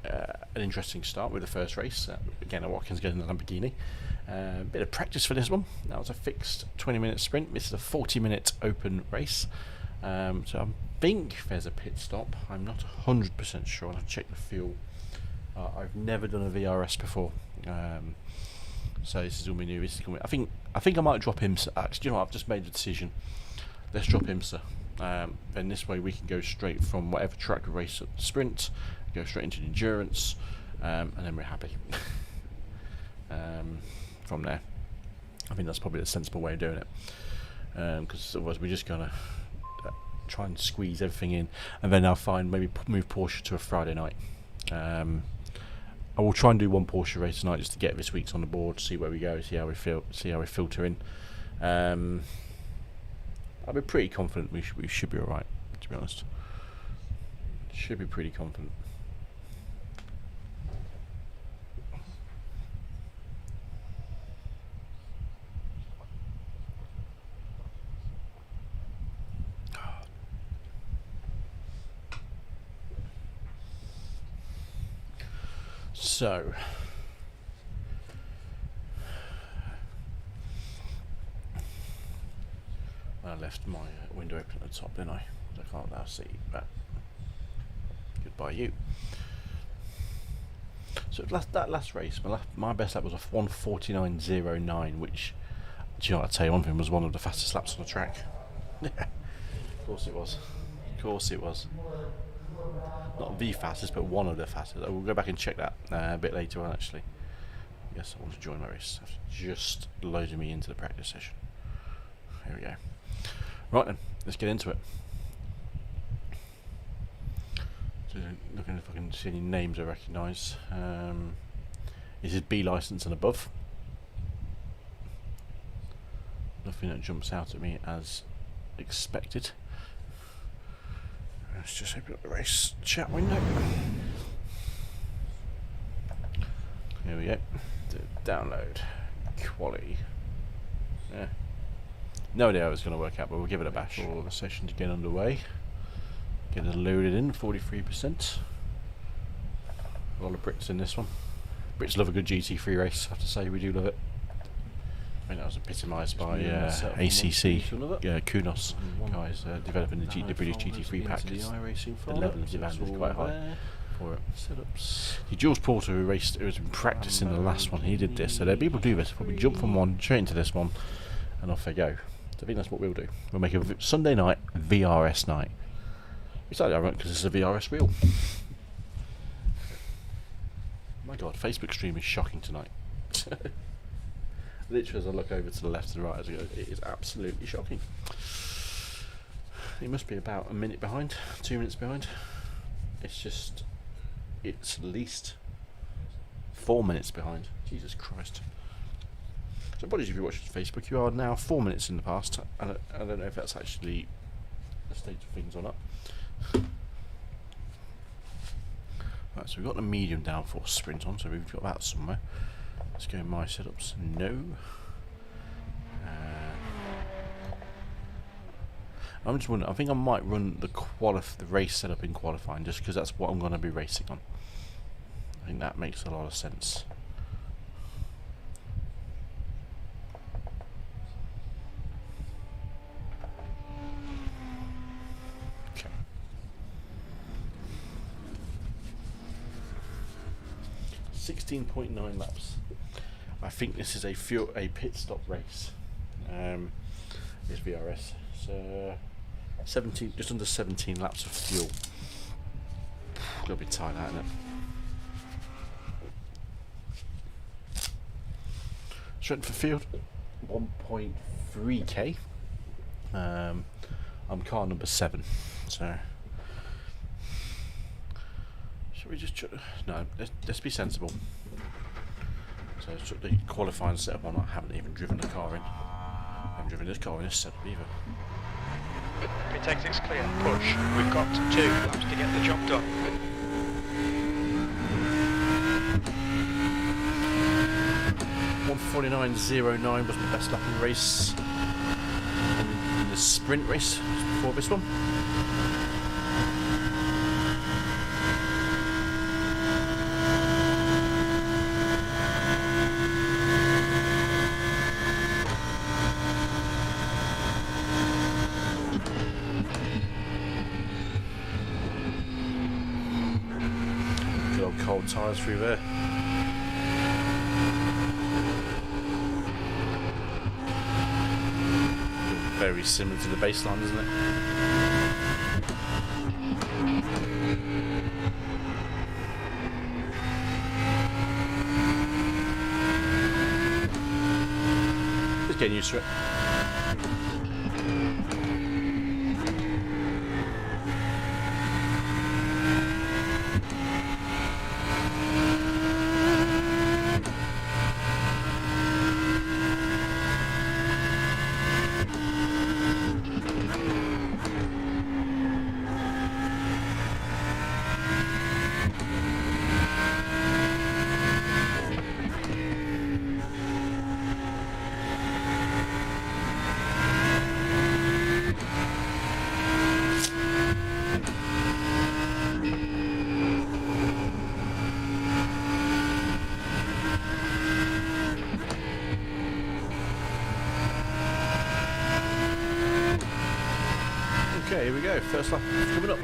Speaker 1: an interesting start with the first race. Again, at Watkins getting the Lamborghini. A bit of practice for this one. That was a fixed 20-minute sprint. This is a 40-minute open race. So I think there's a pit stop. I'm not 100% sure. I'll have to check the fuel. I've never done a VRS before, so this is all new. This is I think I might drop IMSA. Actually, you know what, I've just made the decision. Let's drop IMSA. Then this way we can go straight from whatever track we race at the sprint, go straight into the endurance, and then we're happy. From there, I think that's probably the sensible way of doing it, because otherwise we're just gonna try and squeeze everything in, and then I'll find maybe move Porsche to a Friday night. I will try and do one Porsche race tonight just to get this week's on the board, see where we go, see how we filter in. I'll be pretty confident we should be alright, to be honest. Should be pretty confident. So, I left my window open at the top, didn't I? I can't now see that. Goodbye, you. So that last race, my best lap was a 1:49.09, which, do you know what, I'd say one thing, was one of the fastest laps on the track. Of course it was. Of course it was. Not the fastest, but one of the fastest. We'll go back and check that a bit later on, actually. Yes, I want to join my race. Just loaded me into the practice session. Here we go. Right then, let's get into it. So, looking if I can see any names I recognise. This is B licence and above. Nothing that jumps out at me as expected. Let's just open up the race chat window. Here we go. Download. Quality. Yeah. No idea how it's going to work out, but we'll give it a bash. For the session to get underway. Get it loaded in, 43%. A lot of Brits in this one. Brits love a good GT3 race, I have to say, we do love it. I think that was epitomised by ACC, Kunos guys developing the British GT3 pack. The level of demand is quite high for it. Jules Porter, who was in practice in the last one, he did this. So there people do this, probably jump from one straight into this one, and off they go. So I think that's what we'll do. We'll make a Sunday night VRS night. It's like ironic because it's a VRS wheel. My God, Facebook stream is shocking tonight. Literally, as I look over to the left and right, as I go, it is absolutely shocking. It must be about a minute behind, 2 minutes behind. It's at least 4 minutes behind. Jesus Christ. So apologies if you're watching Facebook, you are now 4 minutes in the past. I don't know if that's actually the state of things or not. Right, so we've got the medium downforce sprint on, so we've got that somewhere. Let's go in my setups. No. I'm just wondering, I think I might run the race setup in qualifying, just because that's what I'm going to be racing on. I think that makes a lot of sense. Okay. 16.9 laps. I think this is a pit stop race. This VRS. So 17, just under 17 laps of fuel. Got to be tight, that, isn't it? Strength for field, 1.3k. I'm car number 7, so should we just no? Let's be sensible. So the qualifying setup on, I haven't even driven the car in. I haven't driven this car in this setup either.
Speaker 2: Pit exit's clear. Push. We've got 2 laps to get the job done.
Speaker 1: 1:49.09 was my best lap in the race. In the sprint race before this one. Good old cold tyres through there. Very similar to the baseline, isn't it? Just getting used to it. Okay, here we go. First lap coming up.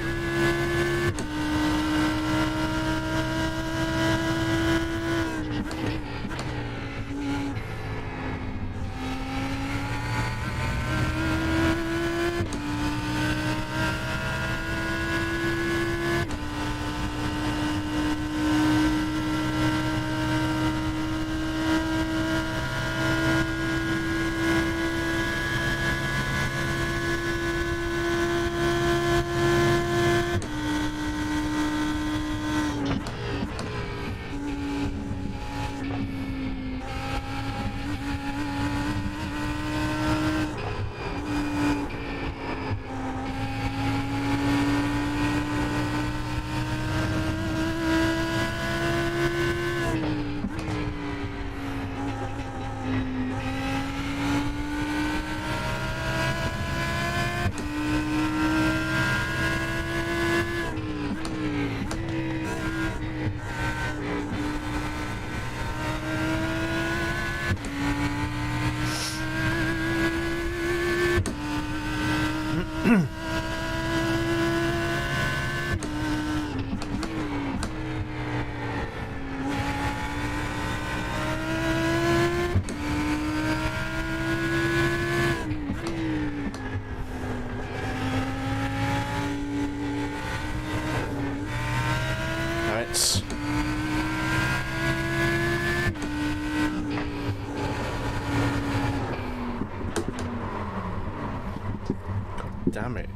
Speaker 1: Damn it.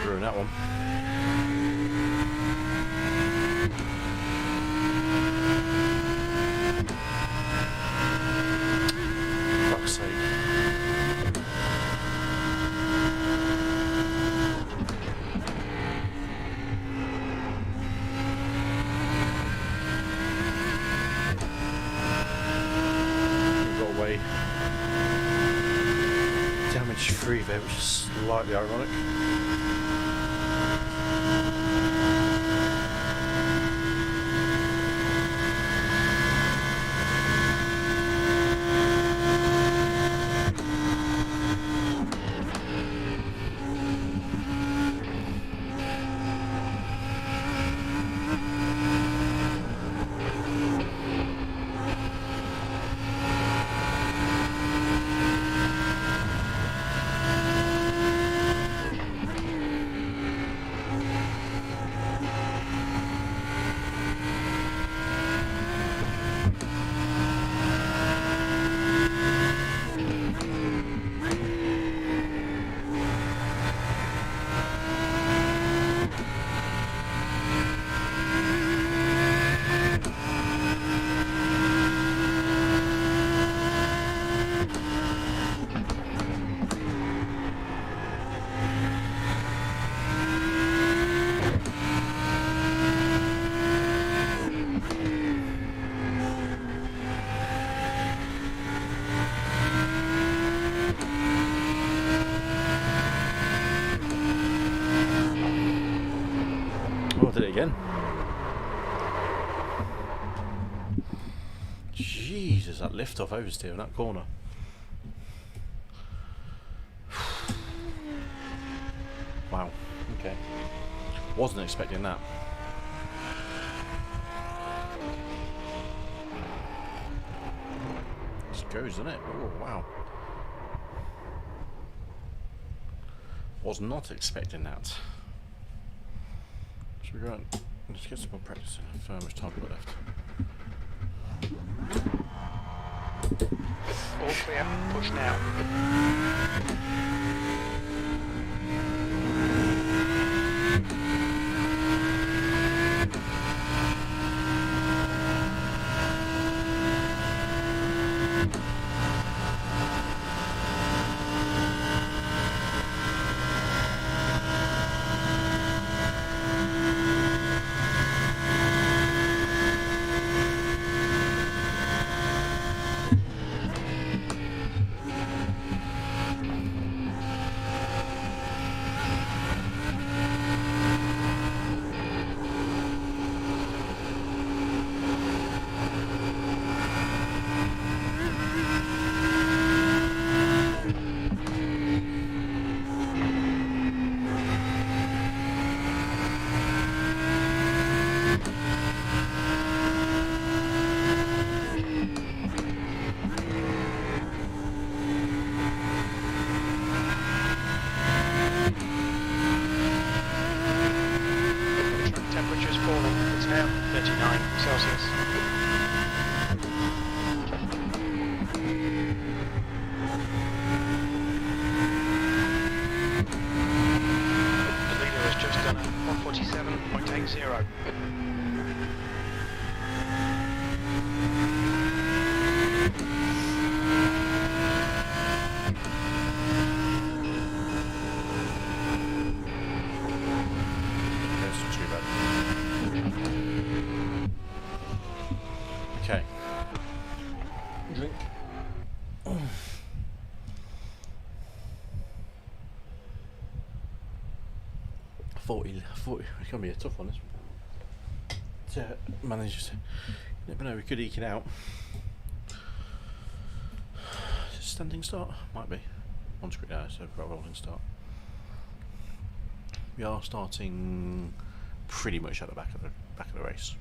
Speaker 1: Ruined that one. Fuck's sake. Got away. Damage free there, which is slightly ironic. again. Jesus, that lift off oversteer in that corner. Wow, okay. Wasn't expecting that. Just goes, doesn't it? Oh, wow. Was not expecting that. So we're going. Let's get some more practice in. How much time we've got left?
Speaker 2: All clear. Push now.
Speaker 1: Drink. 40, it's going to be a tough one, this one. To manage to, never know, we could eke it out. Standing start? Might be. On screen now, so we've got a rolling start. We are starting pretty much at the back of the race.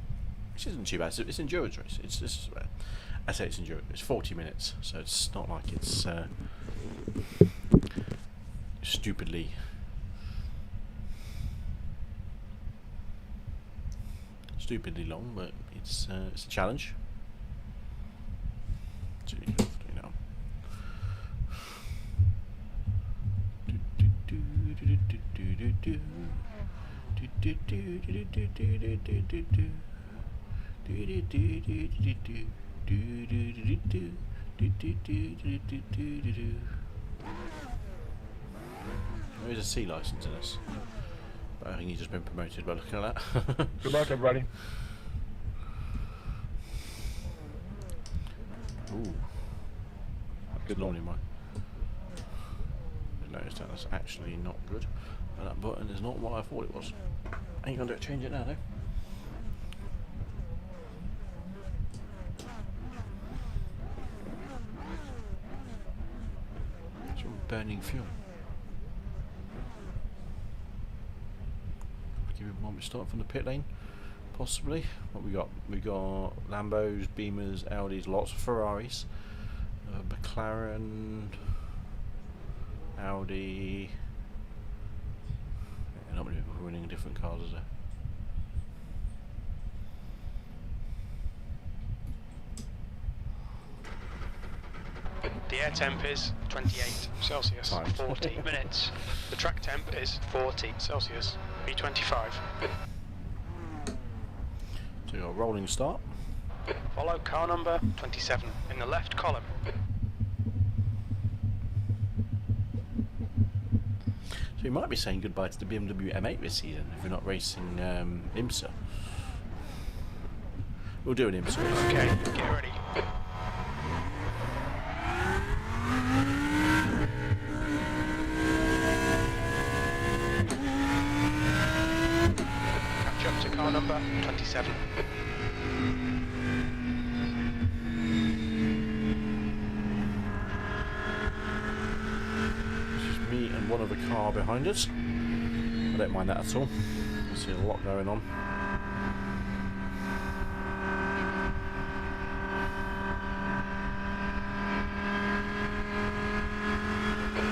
Speaker 1: Which isn't too bad. It's an endurance race. I say it's endurance. It's 40 minutes, so it's not like it's stupidly long, but it's a challenge. So you have to, There is a C license in this, but I think he's just been promoted by looking at that.
Speaker 4: Good luck, everybody.
Speaker 1: Ooh, good morning, Mike. Noticed that that's actually not good. And that button is not what I thought it was. Ain't gonna change it now, though. It's all burning fuel. Give me a moment to start from the pit lane, possibly. What we got? We got Lambos, Beamers, Audis, lots of Ferraris, McLaren, Audi. Yeah, not many people running different cars, is there?
Speaker 2: The air temp is 28 Celsius, 40 minutes. The track temp is 40 Celsius, B25.
Speaker 1: So you got a rolling start.
Speaker 2: Follow car number 27 in the left column.
Speaker 1: So you might be saying goodbye to the BMW M8 this season if we're not racing IMSA. We'll do an IMSA race.
Speaker 2: Okay, get ready. Catch up to car number 27.
Speaker 1: This is me and one other car behind us. I don't mind that at all. I see a lot going on.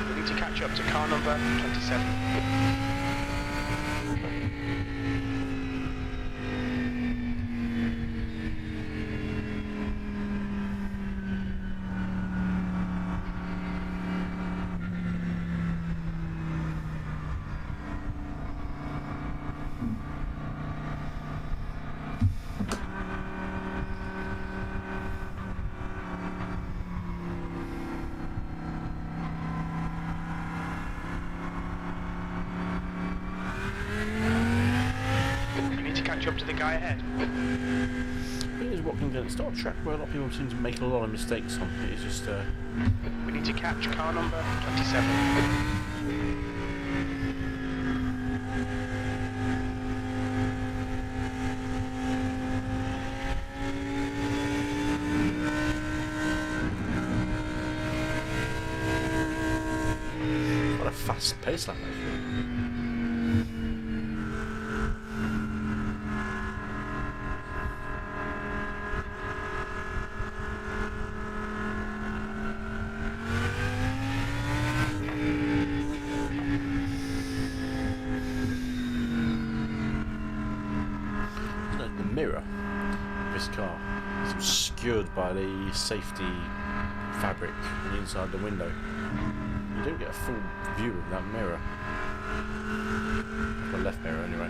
Speaker 2: We need to catch up to car number 27. Catch up to the guy ahead.
Speaker 1: Here's what can get. It's not a track where a lot of people seem to make a lot of mistakes on. It's just
Speaker 2: we need to catch car number 27.
Speaker 1: What a fast pace lap actually. Mirror of this car is obscured by the safety fabric on the inside of the window. You don't get a full view of that mirror. The left mirror anyway.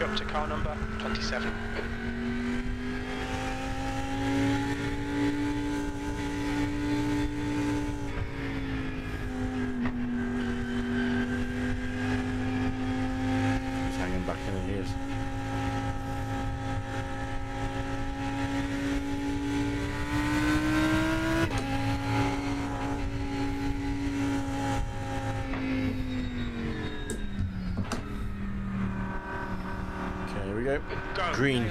Speaker 2: Up to car number 27.
Speaker 1: He's hanging back in the ears. Here we go.
Speaker 2: Go.
Speaker 1: Green.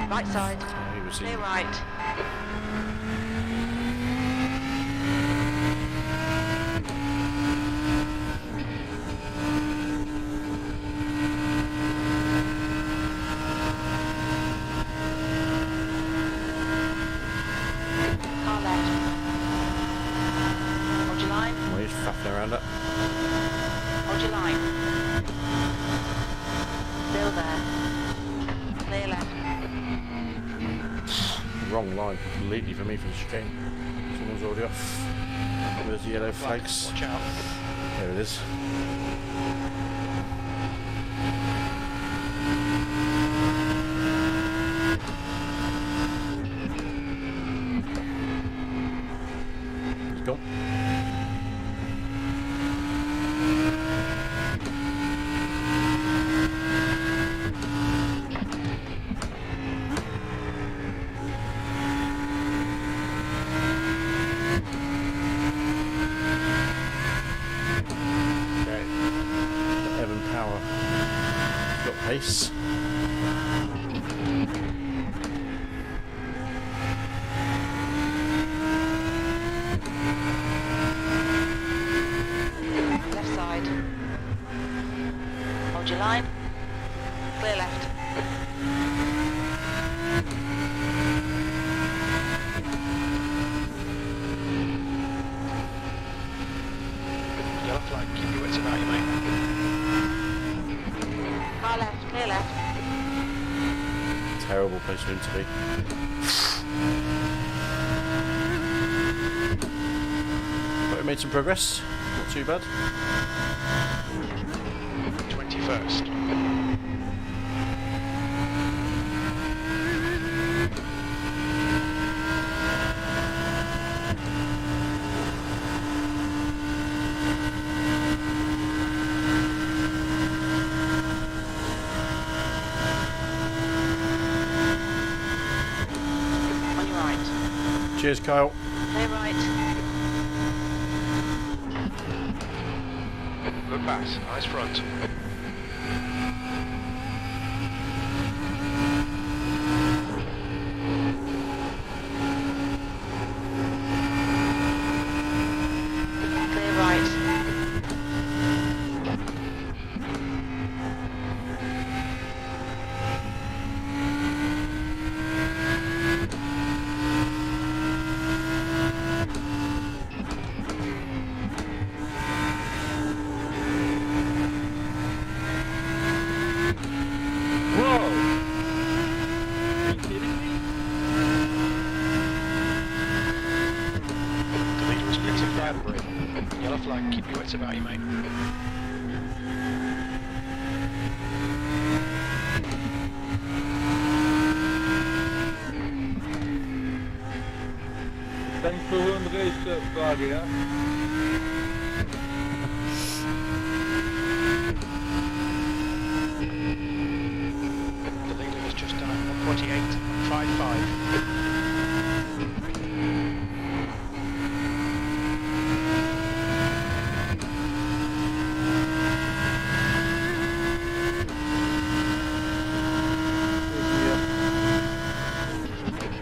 Speaker 3: Right side.
Speaker 1: Clear
Speaker 3: right.
Speaker 1: Faffing around it.
Speaker 3: Hold your line. Still there. Clear left.
Speaker 1: Wrong line completely for me for the chicane. Someone's already off. Where's the yellow flags?
Speaker 2: Watch out.
Speaker 1: There it is. He's gone. Pace.
Speaker 3: Left side. Hold your line. Clear left.
Speaker 2: Yellow flag, keep your wits about you, mate.
Speaker 3: Car left, clear left.
Speaker 1: Terrible place for him to be. Put him made some progress. Not too bad.
Speaker 2: 21st.
Speaker 3: On your right.
Speaker 1: Cheers, Kyle.
Speaker 3: Clear right.
Speaker 2: Good pass. Nice front.
Speaker 3: Clear right. The leader was blitzing bad. Yellow flag, keep your wits about you, mate.
Speaker 4: Thanks for running the race, Friday, yeah?
Speaker 2: The leader has just done a 148.55.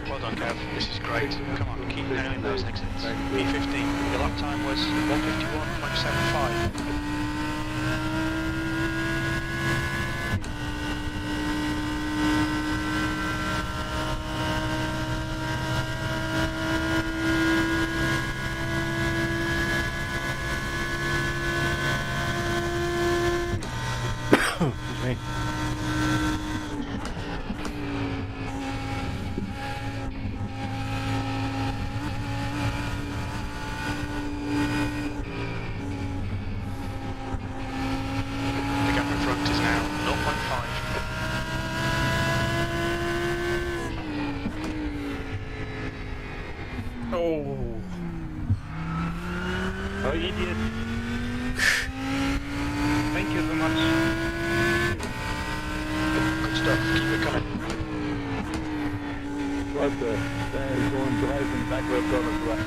Speaker 2: Well done, Kev. This is great. Come on, keep nailing those exits. P15. Your lap time was 151.75.
Speaker 1: Excuse me.
Speaker 2: The gap in front is now 0.5.
Speaker 1: Oh.
Speaker 4: Oh, idiot. Thank you so much.
Speaker 2: Good stuff. Keep it coming.
Speaker 4: What the? They're going driving backwards on the track.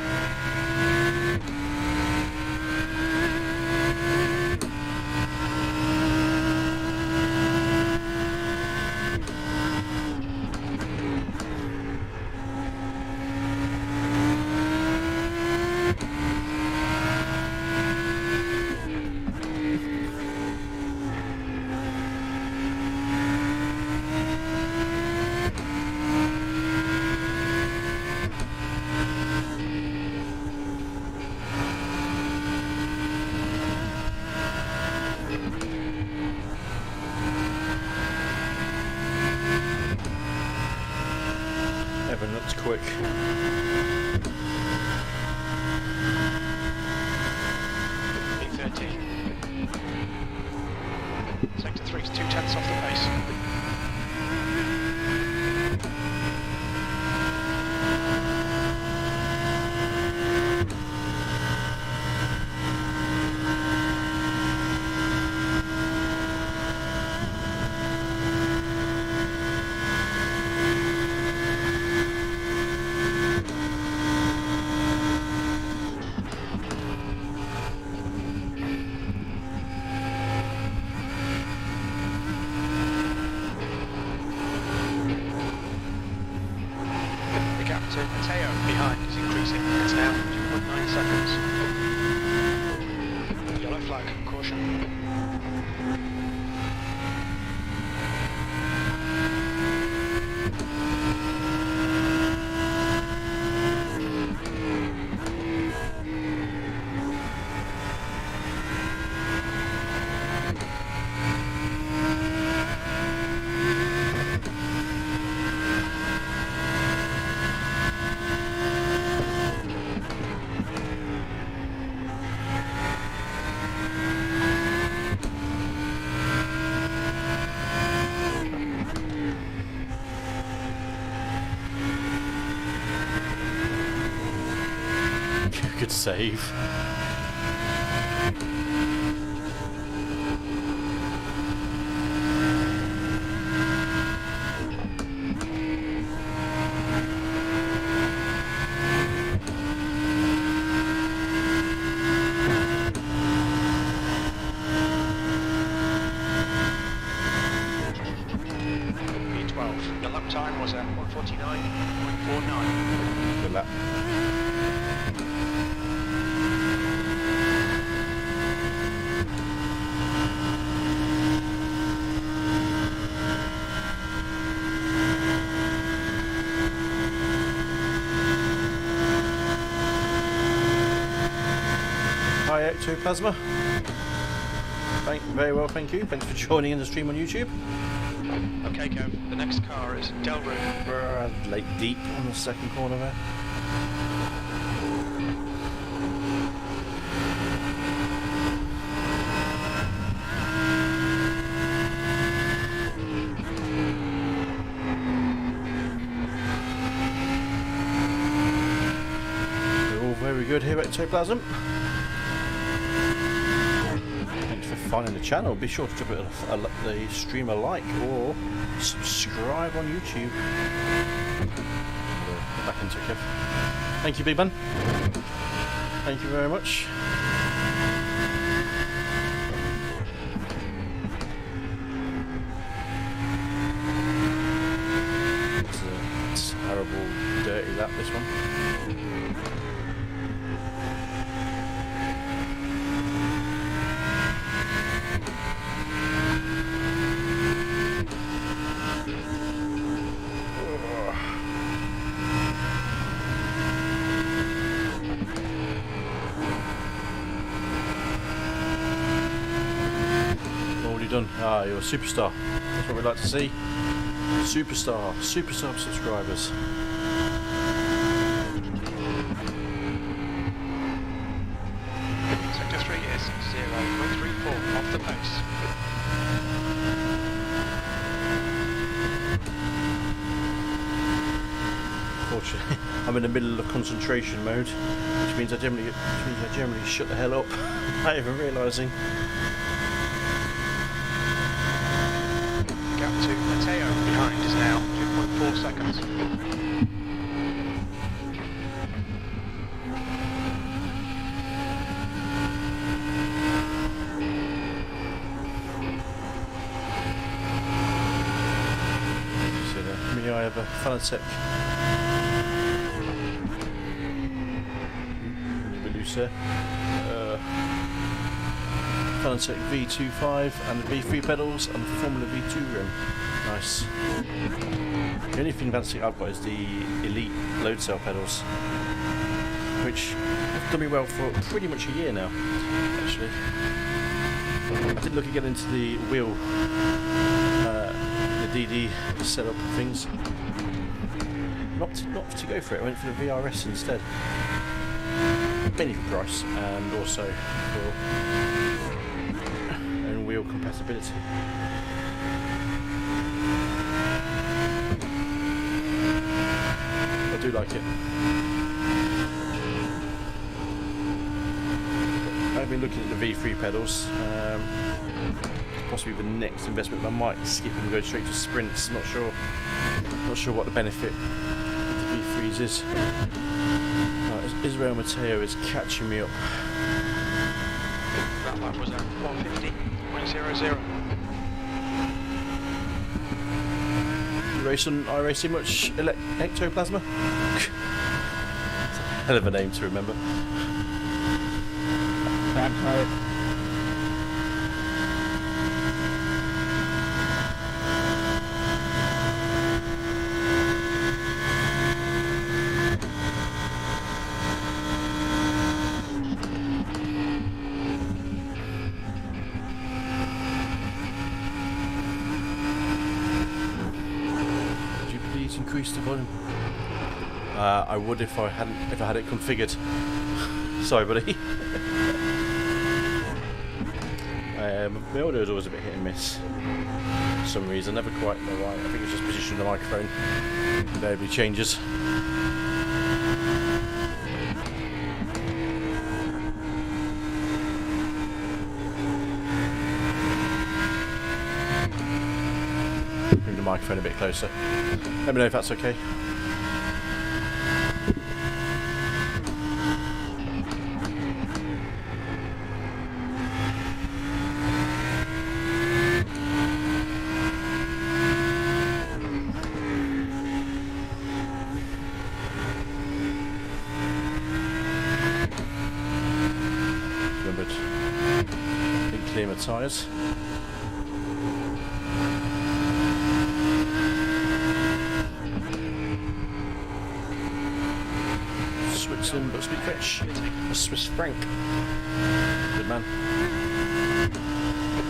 Speaker 1: Evan looks quick.
Speaker 2: P13. Sector 3 is 2/10 off the pace. The gap to Mateo behind is increasing. It's now 2.9 seconds. Yellow flag, caution.
Speaker 1: Good save.
Speaker 2: V12. The lap time was at 1:49.49.
Speaker 1: Good lap. Hi Ectoplasma. Very well, thank you. Thanks for joining in the stream on YouTube.
Speaker 2: Okay, Kev. The next car is Delru.
Speaker 1: Late deep on the second corner there. We're all very good here at Ectoplasm. Thanks for finding the channel. Be sure to drop the stream a like or subscribe on YouTube. Get back into it, Kev. Thank you, big man. Thank you very much. It's a terrible, dirty lap, this one. Done. Ah, you're a superstar. That's what we'd like to see. Superstar subscribers.
Speaker 2: Sector 3 is 0.34 off the pace.
Speaker 1: Fortunately, I'm in the middle of concentration mode, which means I generally shut the hell up, not even realising.
Speaker 2: Gap to Mateo behind is now 2.4 seconds.
Speaker 1: So the Mini I have a Fanatec Fanatec V25 and the V3 pedals and the Formula V2 rim. Nice. The only thing fancy I've got is the Elite load cell pedals, which have done me well for pretty much a year now, actually. I did look at getting into the wheel, the DD setup things. Not to go for it, I went for the VRS instead. Mainly for price and also for own wheel compatibility. I do like it. I've been looking at the V3 pedals. Possibly the next investment I might skip and go straight to sprints. Not sure what the benefit of the V3s is. Israel Mateo is catching me up.
Speaker 2: That lap was at 150.00.
Speaker 1: You race on iRacing much Ectoplasma? Hell of a name to remember. Increase the volume. I would if I had it configured. Sorry, buddy. My audio is always a bit hit and miss. For some reason, never quite know why. I think it's just position of the microphone. Invariably changes. Move the microphone a bit closer. Let me know if that's okay. Clear my tyres. Switzerland, but speak French. A Swiss franc. Good man.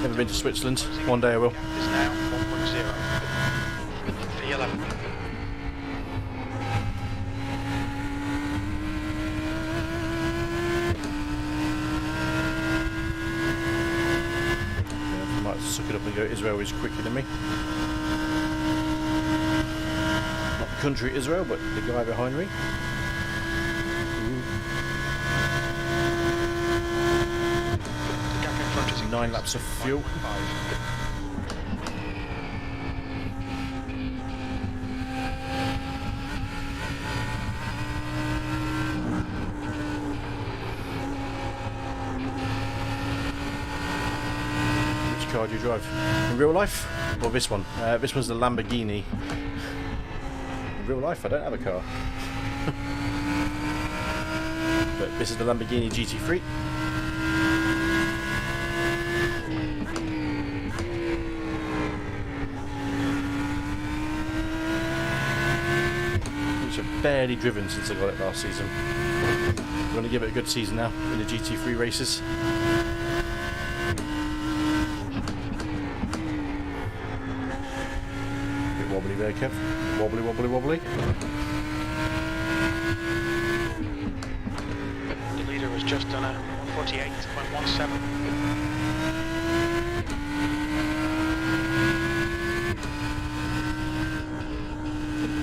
Speaker 1: Never been to Switzerland. One day I will.
Speaker 2: Is now 1.0. V11.
Speaker 1: Suck it up and go. Israel is quicker than me. Not the country Israel, but the guy behind me.
Speaker 2: The gap in front is
Speaker 1: 9 laps of fuel.
Speaker 2: 5.
Speaker 1: Car do you drive in real life, or this one? This one's the Lamborghini. In real life, I don't have a car, but this is the Lamborghini GT3. Which I've barely driven since I got it last season. I'm going to give it a good season now in the GT3 races. Wobbly there, Kev. Wobbly, wobbly, wobbly.
Speaker 2: The leader has just done a 148.17.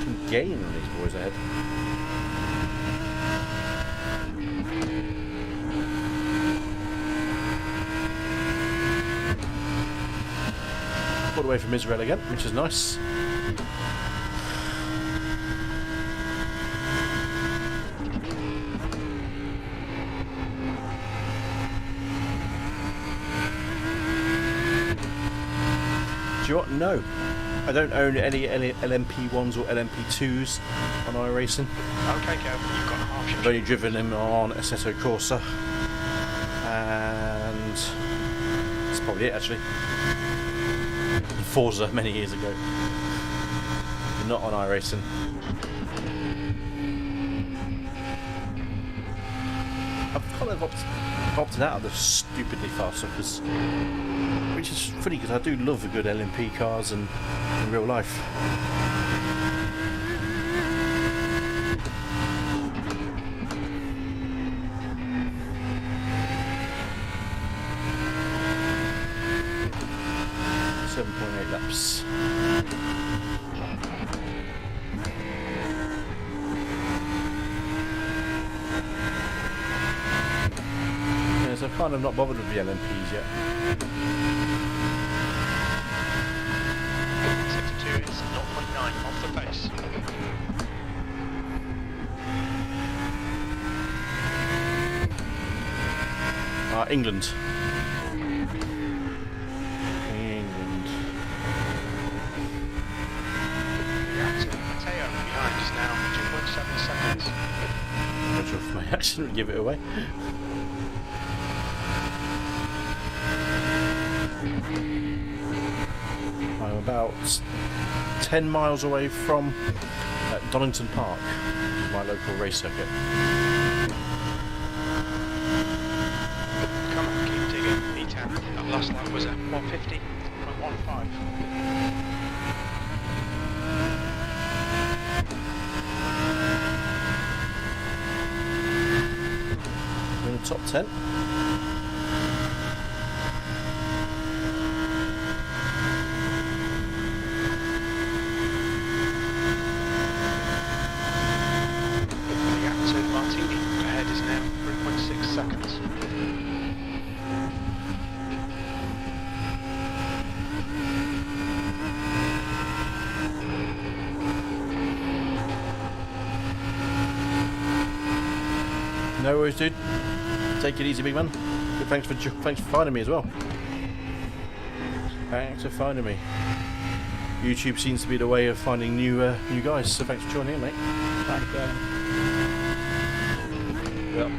Speaker 1: Can gain on these boys ahead. Pulled away from Israel again, which is nice. Do you know what? No, I don't own any LMP1s or LMP2s on iRacing.
Speaker 2: Okay, Kev, you've got half your
Speaker 1: I've only driven them on Assetto Corsa, and that's probably it actually. Forza many years ago, not on iRacing. I've kind of opted out of the stupidly fast suckers, which is funny because I do love the good LMP cars and in real life. Laps. Yes, I've kind of not bothered with the LMPs yet.
Speaker 2: Sector 2 is 0.9 off the pace.
Speaker 1: England. My action would give it away. I'm about 10 miles away from Donington Park, which is my local race circuit.
Speaker 2: Come on, keep digging. E10. That last lap was at 150.15.
Speaker 1: Top 10.
Speaker 2: Martini ahead is now 3.6 seconds.
Speaker 1: No worries, dude. Take it easy, big man. Good, thanks for finding me as well. Thanks for finding me. YouTube seems to be the way of finding new guys, so thanks for joining in, mate.
Speaker 4: Thanks, Yep.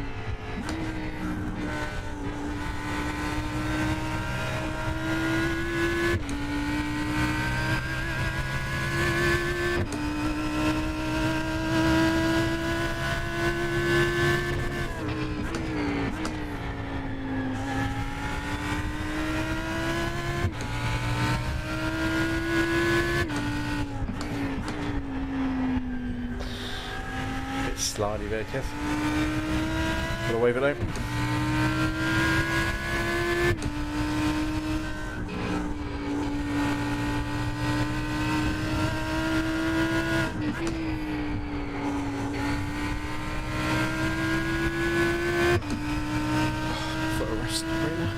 Speaker 1: Slidey there, Kev. Got to wave it out. Foot arrest right now.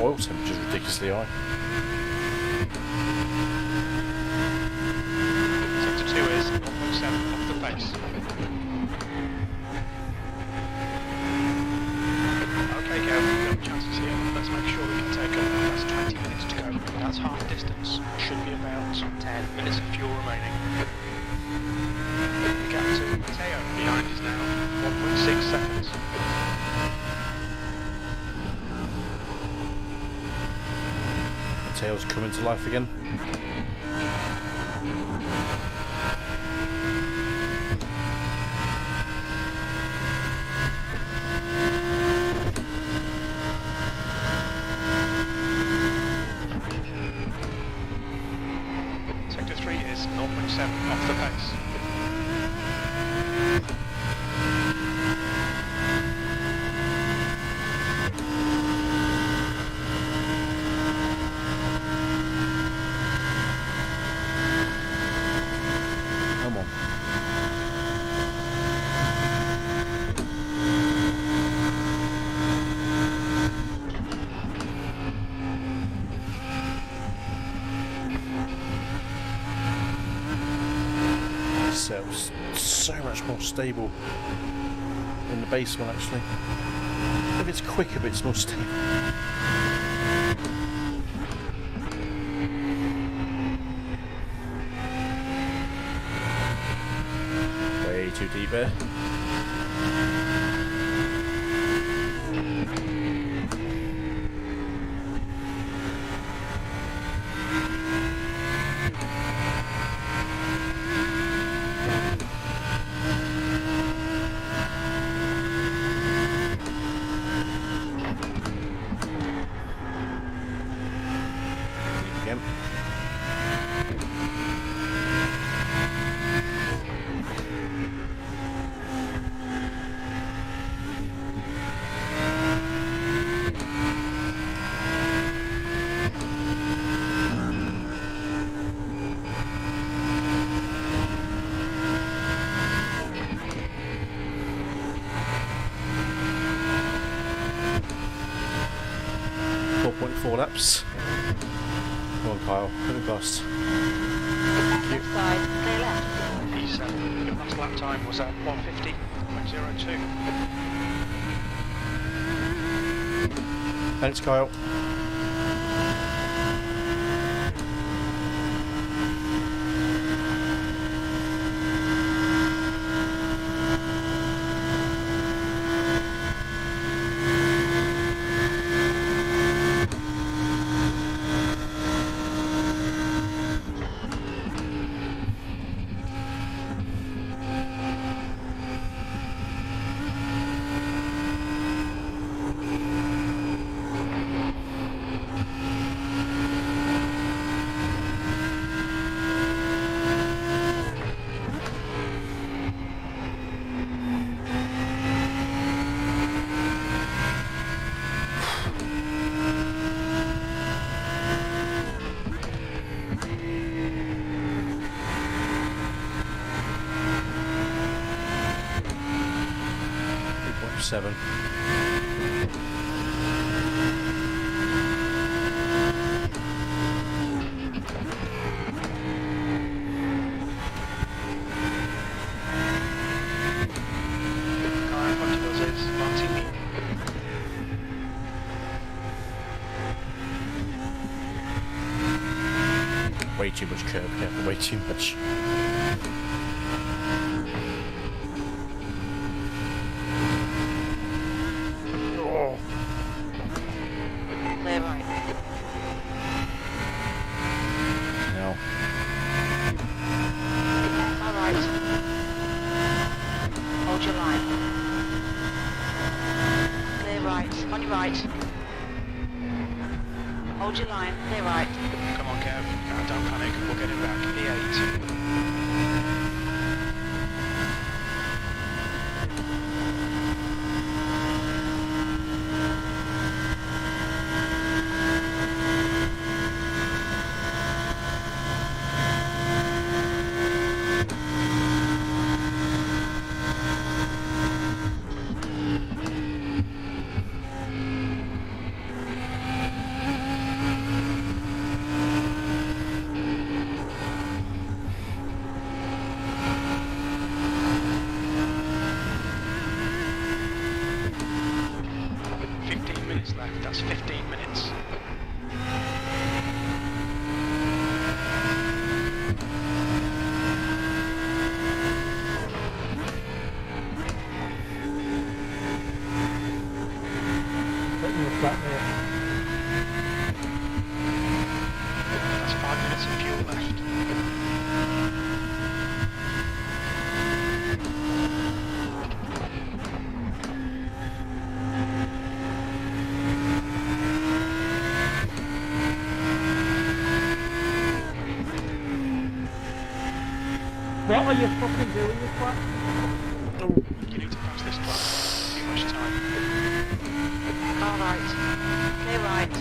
Speaker 1: Oil temperature's ridiculously high.
Speaker 2: Sector 2 is 0.7 off the pace. Okay, Kev, we've got chances here. Let's make sure we can take them. That's 20 minutes to go. That's half distance. Should be about 10 minutes of fuel remaining. The gap to Mateo behind is now 1.6 seconds.
Speaker 1: Tails coming to life again.
Speaker 2: Sector 3 is 0.7 off the pace.
Speaker 1: Come on. Sail's so much more stable than the base one, actually. If it's quicker, but it's more stable. Way too deep there. Again. Laps. Come on, Kyle, put it past.
Speaker 5: Left side, clear left.
Speaker 2: P7, your last lap time was at 150.02.
Speaker 1: Thanks, Kyle. 1.7.
Speaker 2: Car in front of us is Martin.
Speaker 1: Way too much curb, yeah, way too much. Oh.
Speaker 5: Clear right.
Speaker 1: No.
Speaker 5: All right. Hold your line. Clear right. On your right. Hold your line. Clear right.
Speaker 2: Come on, Kev. Don't panic. We'll get it back. E8. That's 15 minutes.
Speaker 4: Taking the flat there.
Speaker 2: That's 5 minutes of fuel left.
Speaker 4: What are you fucking doing, you twat?
Speaker 2: You need to pass this track. Too much time.
Speaker 5: All right. Clear right.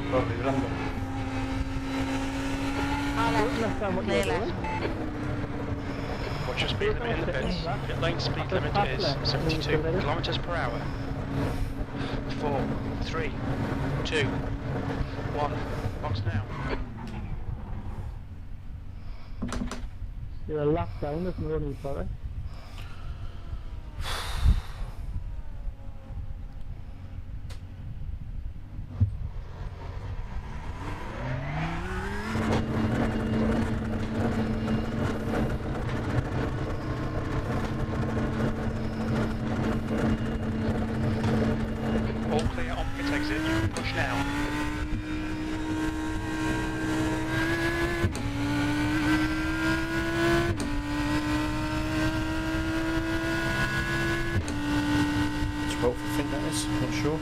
Speaker 4: Probably random.
Speaker 5: Car
Speaker 4: Left
Speaker 5: left.
Speaker 4: hand what
Speaker 5: Clear
Speaker 4: you're
Speaker 5: left.
Speaker 2: What's your speed limit in the pits? Pit lane speed limit is 72 kilometers per hour. 4, 3, 2, 1. Box now.
Speaker 4: You're a lap down, there's no need for it.
Speaker 2: All clear on pit exit. You can push now.
Speaker 1: I think that is, not sure.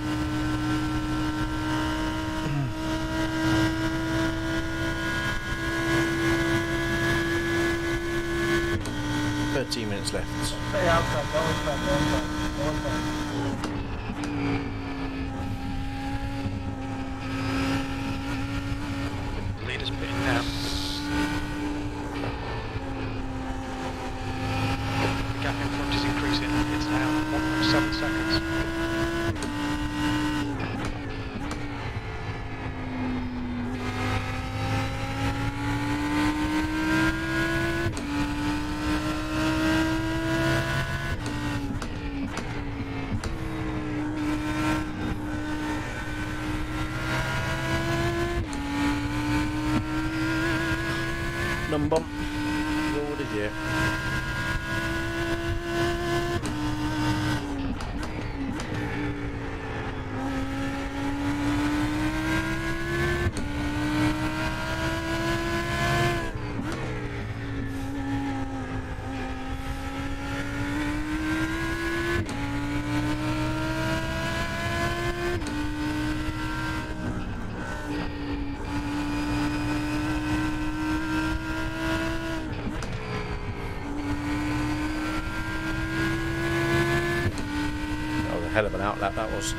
Speaker 1: .13 minutes left.
Speaker 4: Stay outside, go inside, go inside, go inside.
Speaker 2: The leader's pitting now. The gap in front is increasing. It's now 1.7 seconds.
Speaker 1: Number. What is it? Hell of an outlap that was.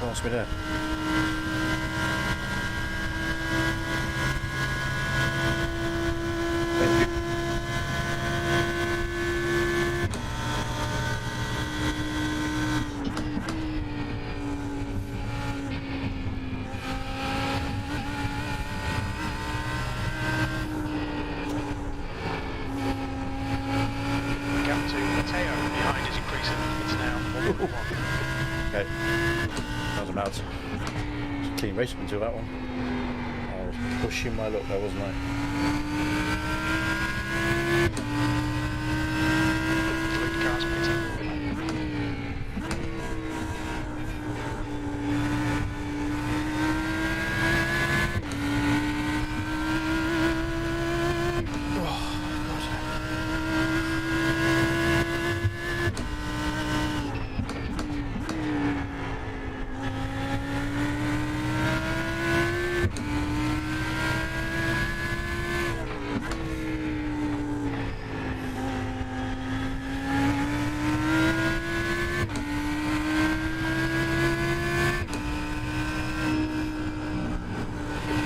Speaker 1: past me there. Thank you.
Speaker 2: Gap to Mateo behind is increasing. It's now 1.1.
Speaker 1: Okay. That was about clean race until that one. I was pushing my luck there, wasn't I?
Speaker 2: Lead car's pitting.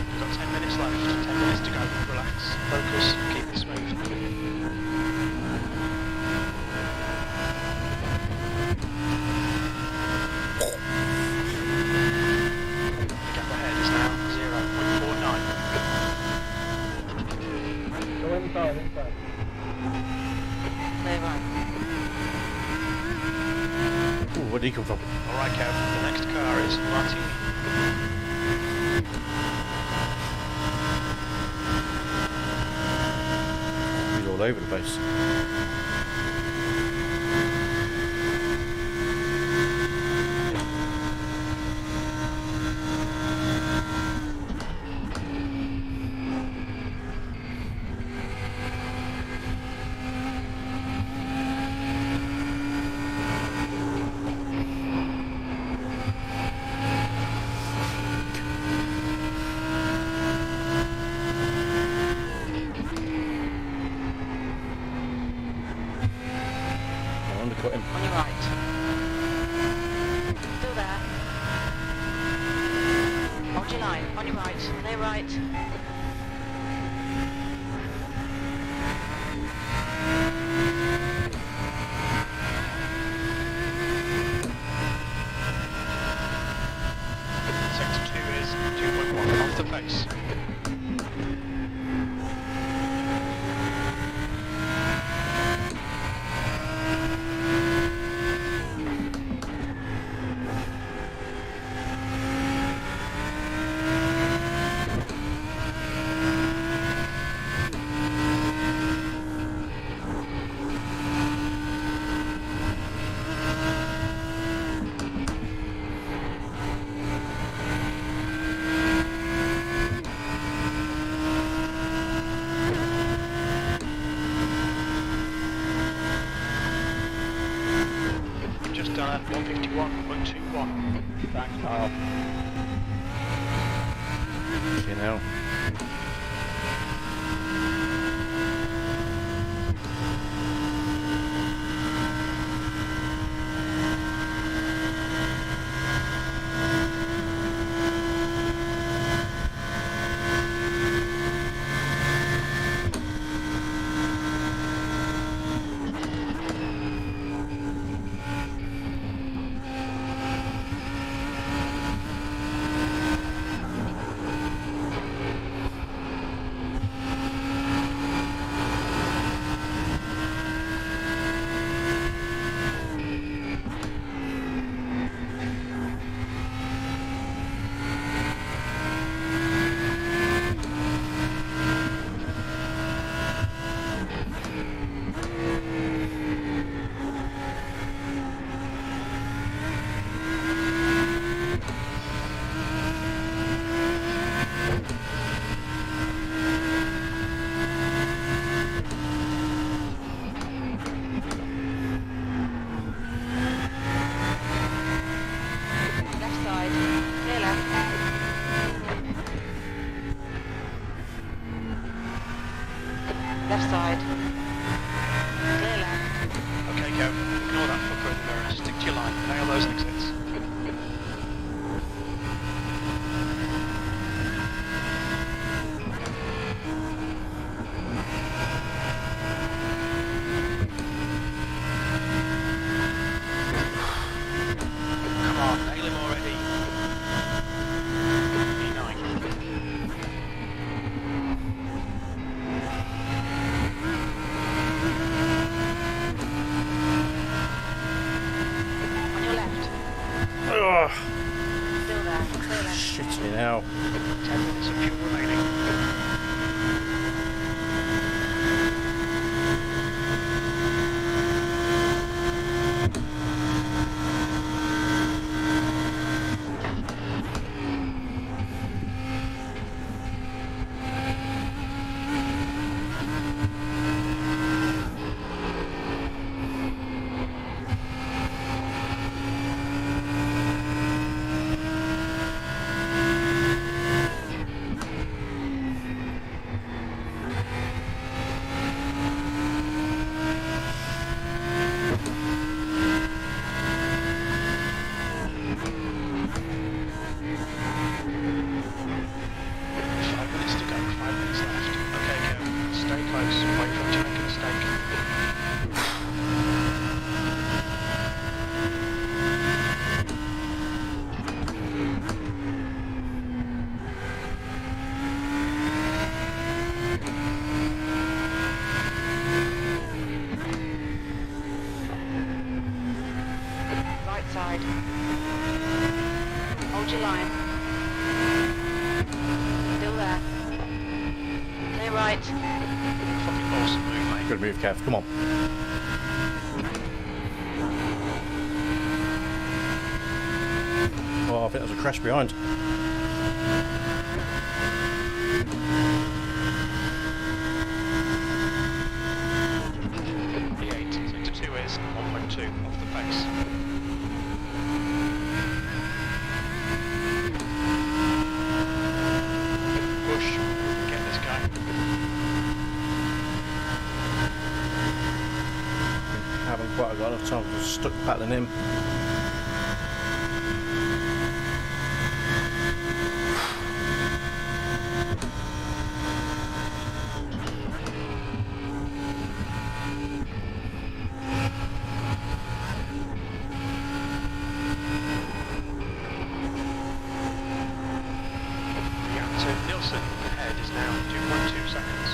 Speaker 2: We've got 10 minutes left, 10 minutes to go. Relax, focus, keep it smooth. The gap ahead is now 0.49.
Speaker 4: Go inside, inside.
Speaker 5: Clear right.
Speaker 1: Ooh, where did he come from?
Speaker 2: Alright Kev, the next car is Martini.
Speaker 1: He's all over the place. I'll undercut him.
Speaker 5: On your right. Still there. Hold your line. On your right. Clear right.
Speaker 2: Sector 2 is 2.1 off the pace. Just done at 151.21.
Speaker 4: Thanks, Kyle.
Speaker 1: You know.
Speaker 5: Left side. Clear left.
Speaker 2: Okay, Kev, ignore that fucker in the mirror. Stick to your line. Nail those exits.
Speaker 1: now.
Speaker 2: 10 minutes of fuel remaining.
Speaker 5: Side. Hold your line. Still there. Clear right.
Speaker 2: Fucking awesome move, mate.
Speaker 1: Good move, Kev. Come on. Oh, I think there's a crash behind.
Speaker 2: The 8 into 2 is 1.2 off the pace. Push. Get this guy.
Speaker 1: Haven't quite got enough time to stuck battling him.
Speaker 2: Nielsen ahead is now 2.2 seconds.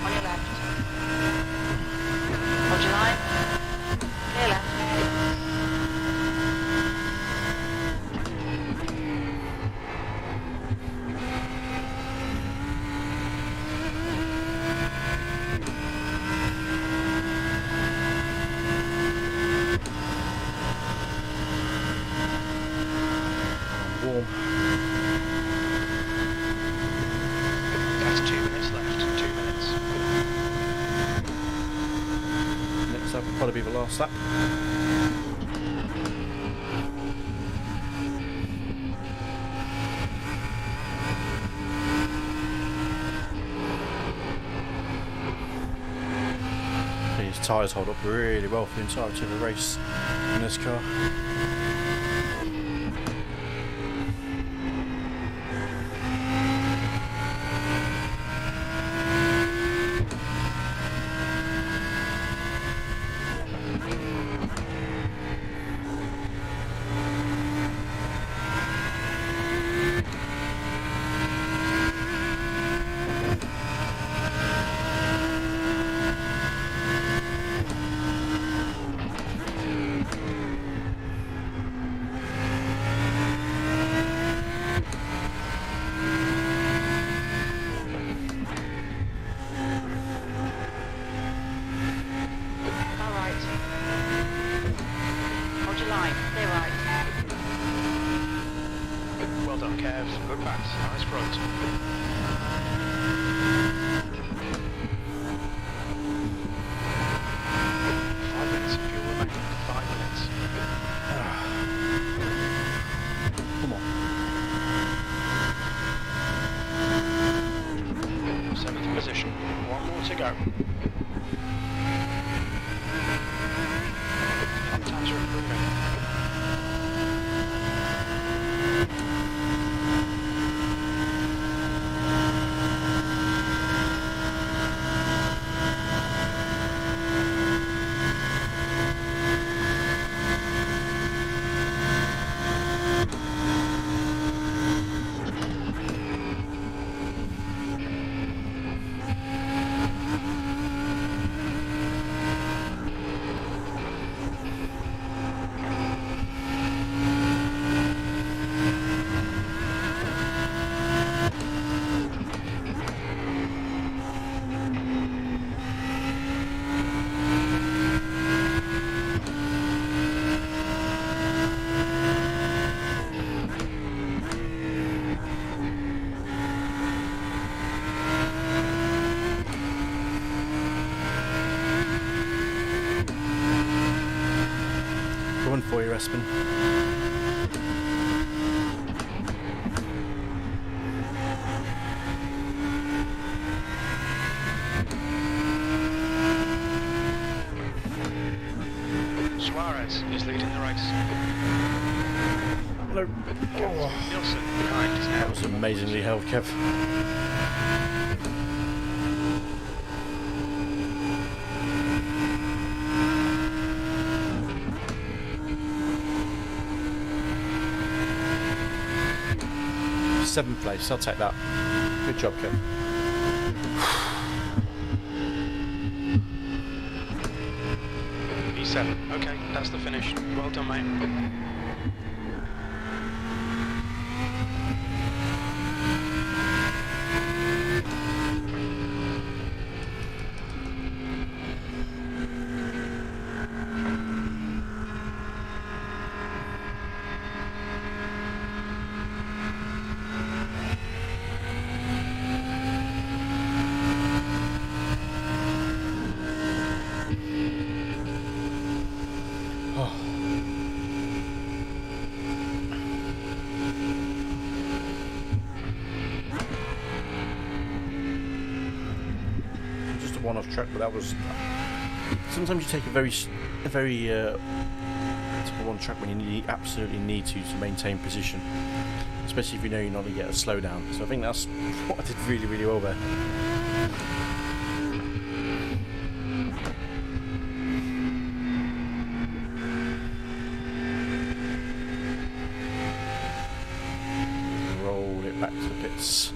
Speaker 5: On your left. Hold your line. Clear left.
Speaker 1: Warm.
Speaker 2: That's 2 minutes left. 2 minutes.
Speaker 1: Next up will probably be the last lap. These tyres hold up really well for the entirety of the race in this car.
Speaker 2: minutes of fuel remaining. 5 minutes.
Speaker 1: Come on.
Speaker 2: 7th position. 1 more to go. Lap times are improving.
Speaker 1: Going for you, Espen.
Speaker 2: Suarez is leading the race.
Speaker 1: Hello.
Speaker 2: Nielsen behind is now.
Speaker 1: That was amazingly held, Kev. Seventh place, I'll take that. Good job, Kev.
Speaker 2: P7. Okay, that's the finish. Well done, mate.
Speaker 1: Just a one-off track, but that was. Sometimes you take a very one track when you absolutely need to maintain position, especially if you know you're not going to get a slowdown. So I think that's what I did really, really well there. Rolled it back to the pits.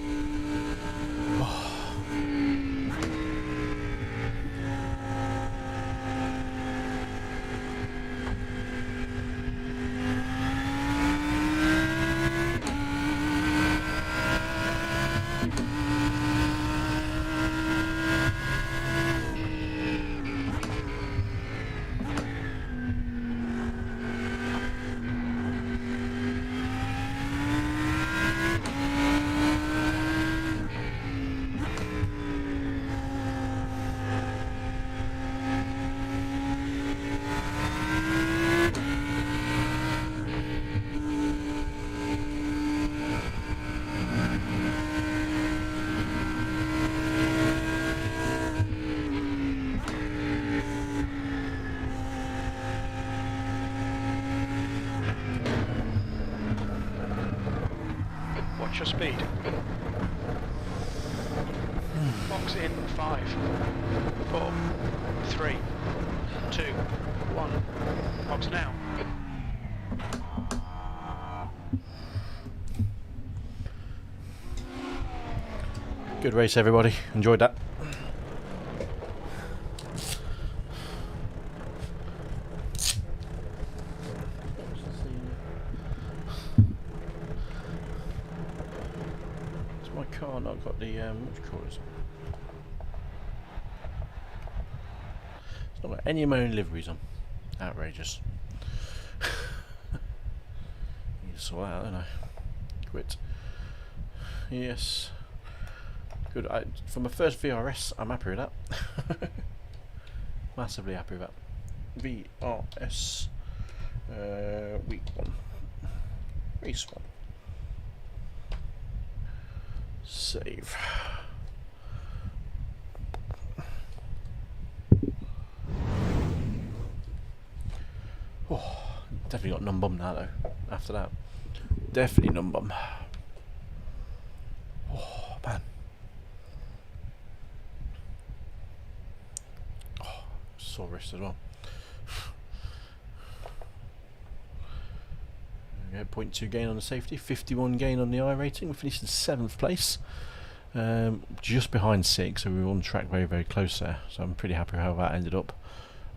Speaker 1: Watch your speed. Box in 5, 4, 3, 2, 1. Box now. Good race, everybody. Enjoyed that. Has my car not got the what do you call it? It's not got any of my own liveries on. Outrageous. Need to sort that out, don't I? Quit. Yes. Good. For my first VRS, I'm happy with that. Massively happy with that. VRS week 1. Race 1. Save. Oh, definitely got numb bum now though. After that, definitely numb bum. Oh man. Oh, sore wrist as well. Okay, 0.2 gain on the safety, 51 gain on the iRating. We finished in 7th place, just behind 6, so we were on track very, very close there. So I'm pretty happy how that ended up.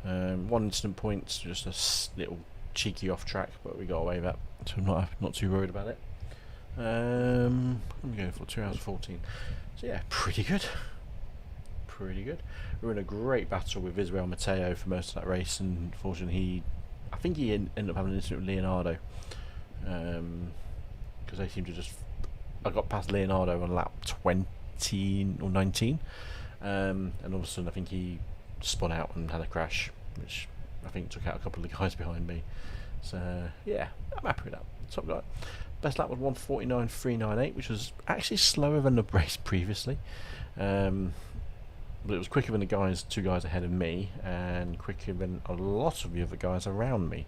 Speaker 1: 1 incident points, just a little cheeky off track, but we got away with that, so I'm not too worried about it. I'm going for 2 hours 14. So yeah, pretty good. Pretty good. We were in a great battle with Israel Matteo for most of that race, and unfortunately I think he ended up having an incident with Leonardo, because they seemed to just. I got past Leonardo on lap 20 or 19, and all of a sudden I think he spun out and had a crash, which I think took out a couple of the guys behind me. So yeah, I'm happy with that. Top guy. Best lap was 1:49.398, which was actually slower than the race previously, but it was quicker than the 2 guys ahead of me, and quicker than a lot of the other guys around me.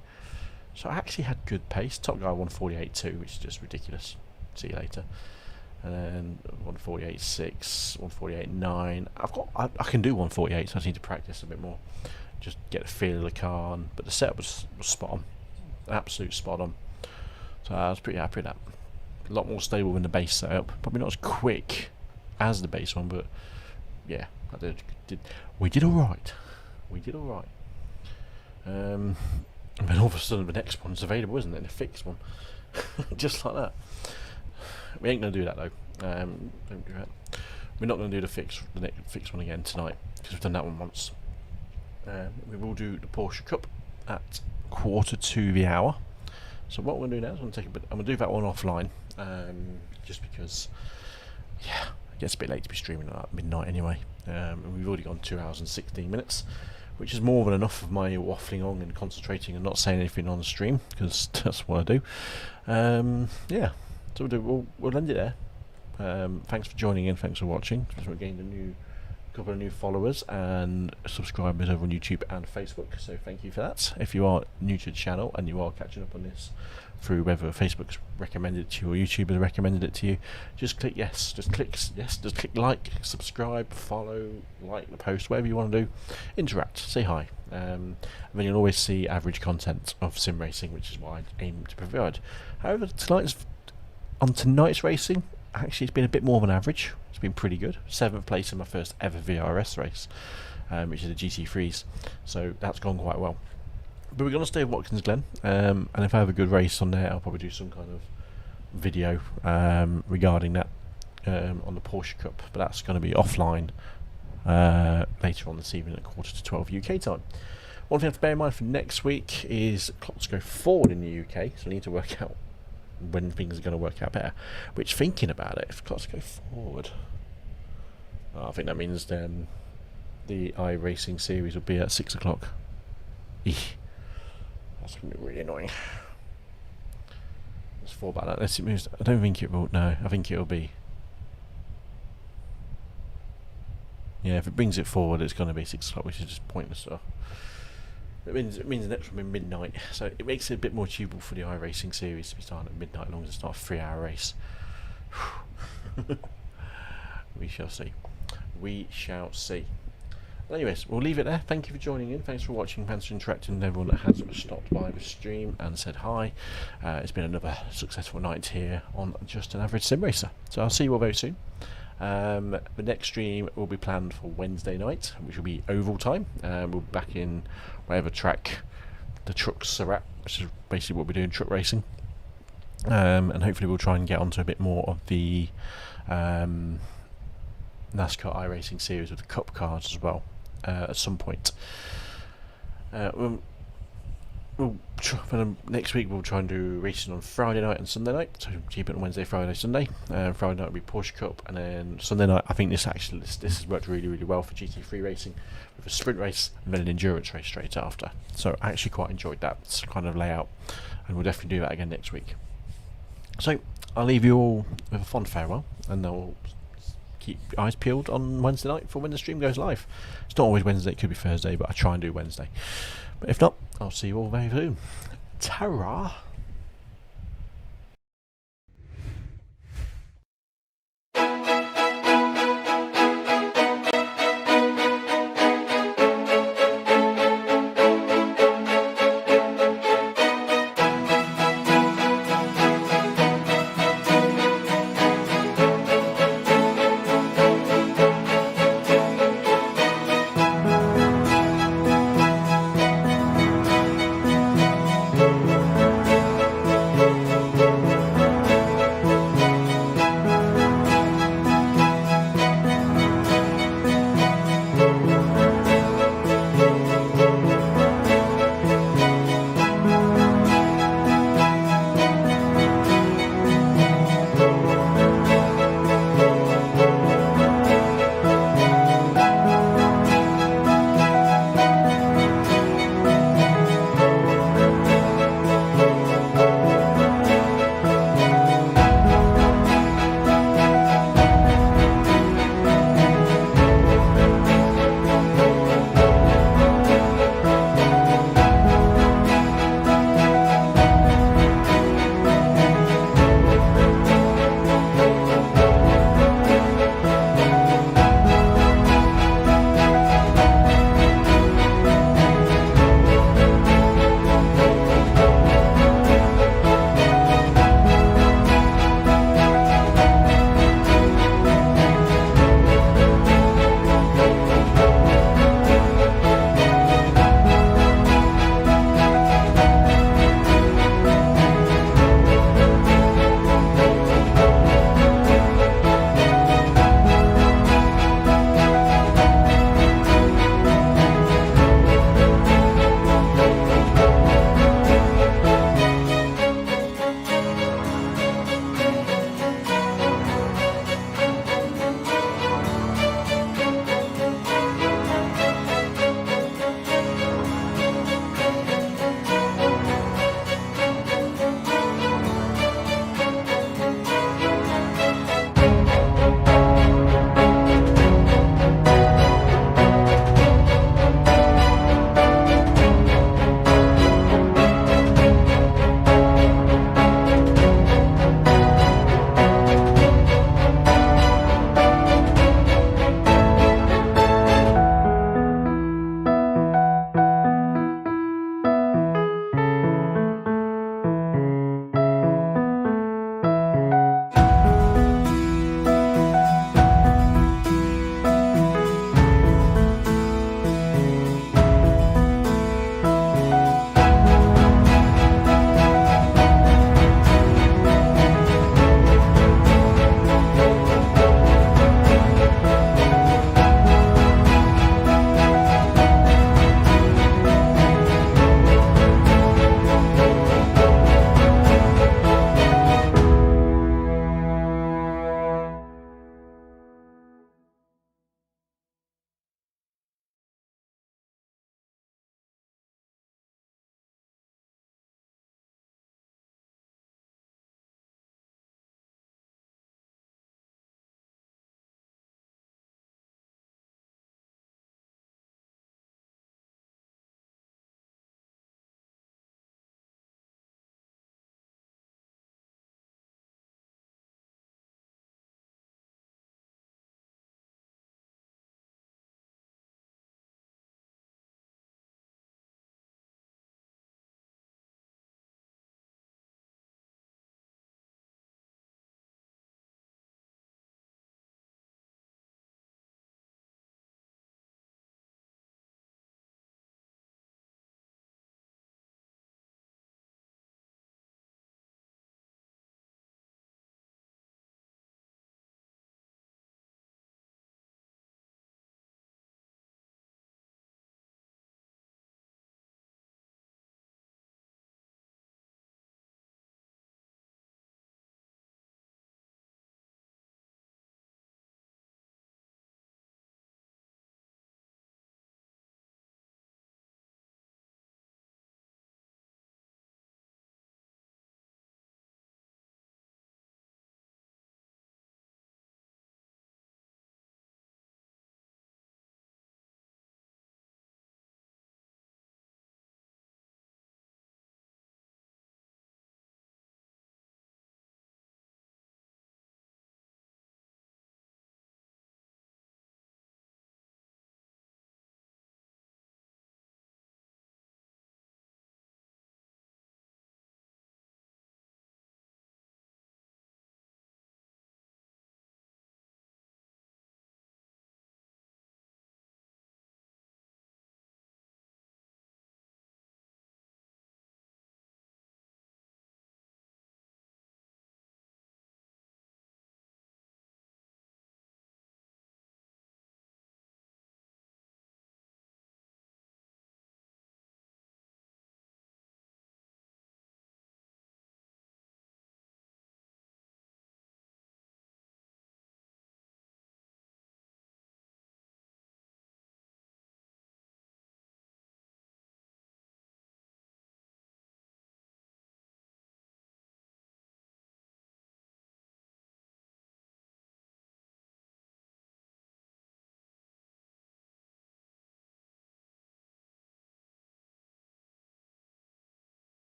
Speaker 1: So I actually had good pace. Top guy 1:48.2, which is just ridiculous. See you later. And then 1:48.6, 1:48.9. I can do 1:48, so I just need to practice a bit more. Just get a feel of the car, but the setup was spot on, absolute spot on. So I was pretty happy with that. A lot more stable than the base setup. Probably not as quick as the base one, but yeah, we did all right. We did all right. And then all of a sudden the next one's available, isn't it? The fixed one, just like that. We ain't gonna do that though. Don't do that. We're not gonna do the next fixed one again tonight, because we've done that one once. We will do the Porsche Cup at 1:45 the hour. So what we're gonna do now is I'm gonna do that one offline, just because, yeah, it gets a bit late to be streaming at midnight anyway. And we've already gone 2 hours and 16 minutes, which is more than enough of my waffling on and concentrating and not saying anything on the stream, because that's what I do. Yeah, so we'll end it there. Thanks for joining in, thanks for watching. We've gained a couple of new followers and subscribers over on YouTube and Facebook, so thank you for that. If you are new to the channel and you are catching up on this through whether Facebook's recommended it to you or YouTube has recommended it to you, just click yes, just click like, subscribe, follow, like the post, whatever you want to do. Interact, say hi, and then you'll always see average content of sim racing, which is what I aim to provide. However, tonight's racing, actually it's been a bit more than average. It's been pretty good. 7th place in my first ever VRS race, which is the GT3s, so that's gone quite well. But we're going to stay at Watkins Glen, and if I have a good race on there, I'll probably do some kind of video regarding that on the Porsche Cup, but that's going to be offline later on this evening at 11:45 UK time. One thing I have to bear in mind for next week is clocks go forward in the UK, so I need to work out when things are going to work out better. Which, thinking about it, if clocks go forward, I think that means then the iRacing series will be at 6 o'clock. Eesh. That's going to be really annoying. Let's fall about that. Unless it moves. I don't think it will. No, I think it'll be. Yeah, if it brings it forward, it's going to be 6 o'clock, which is just pointless stuff. It means the next one will be midnight, so it makes it a bit more achievable for the iRacing series to be starting at midnight, as long as it's not a 3-hour race. We shall see. We shall see. Well, anyways, we'll leave it there. Thank you for joining in. Thanks for watching. Thanks for interacting with everyone that has stopped by the stream and said hi. It's been another successful night here on Just an Average Sim Racer. So I'll see you all very soon. The next stream will be planned for Wednesday night, which will be oval time. We'll be back in whatever track the trucks are at, which is basically what we're doing, truck racing. And hopefully we'll try and get onto a bit more of the NASCAR iRacing series with the Cup cars as well at some point. next week we'll try and do racing on Friday night and Sunday night. So keep it on Wednesday, Friday, Sunday. Friday night will be Porsche Cup, and then Sunday night I think this has worked really well for GT3 racing, with a sprint race and then an endurance race straight after. So I actually quite enjoyed that kind of layout, and we'll definitely do that again next week. So I'll leave you all with a fond farewell, and I'll keep your eyes peeled on Wednesday night for when the stream goes live. It's not always Wednesday, it could be Thursday, but I try and do Wednesday. But if not, I'll see you all very soon. Ta-ra!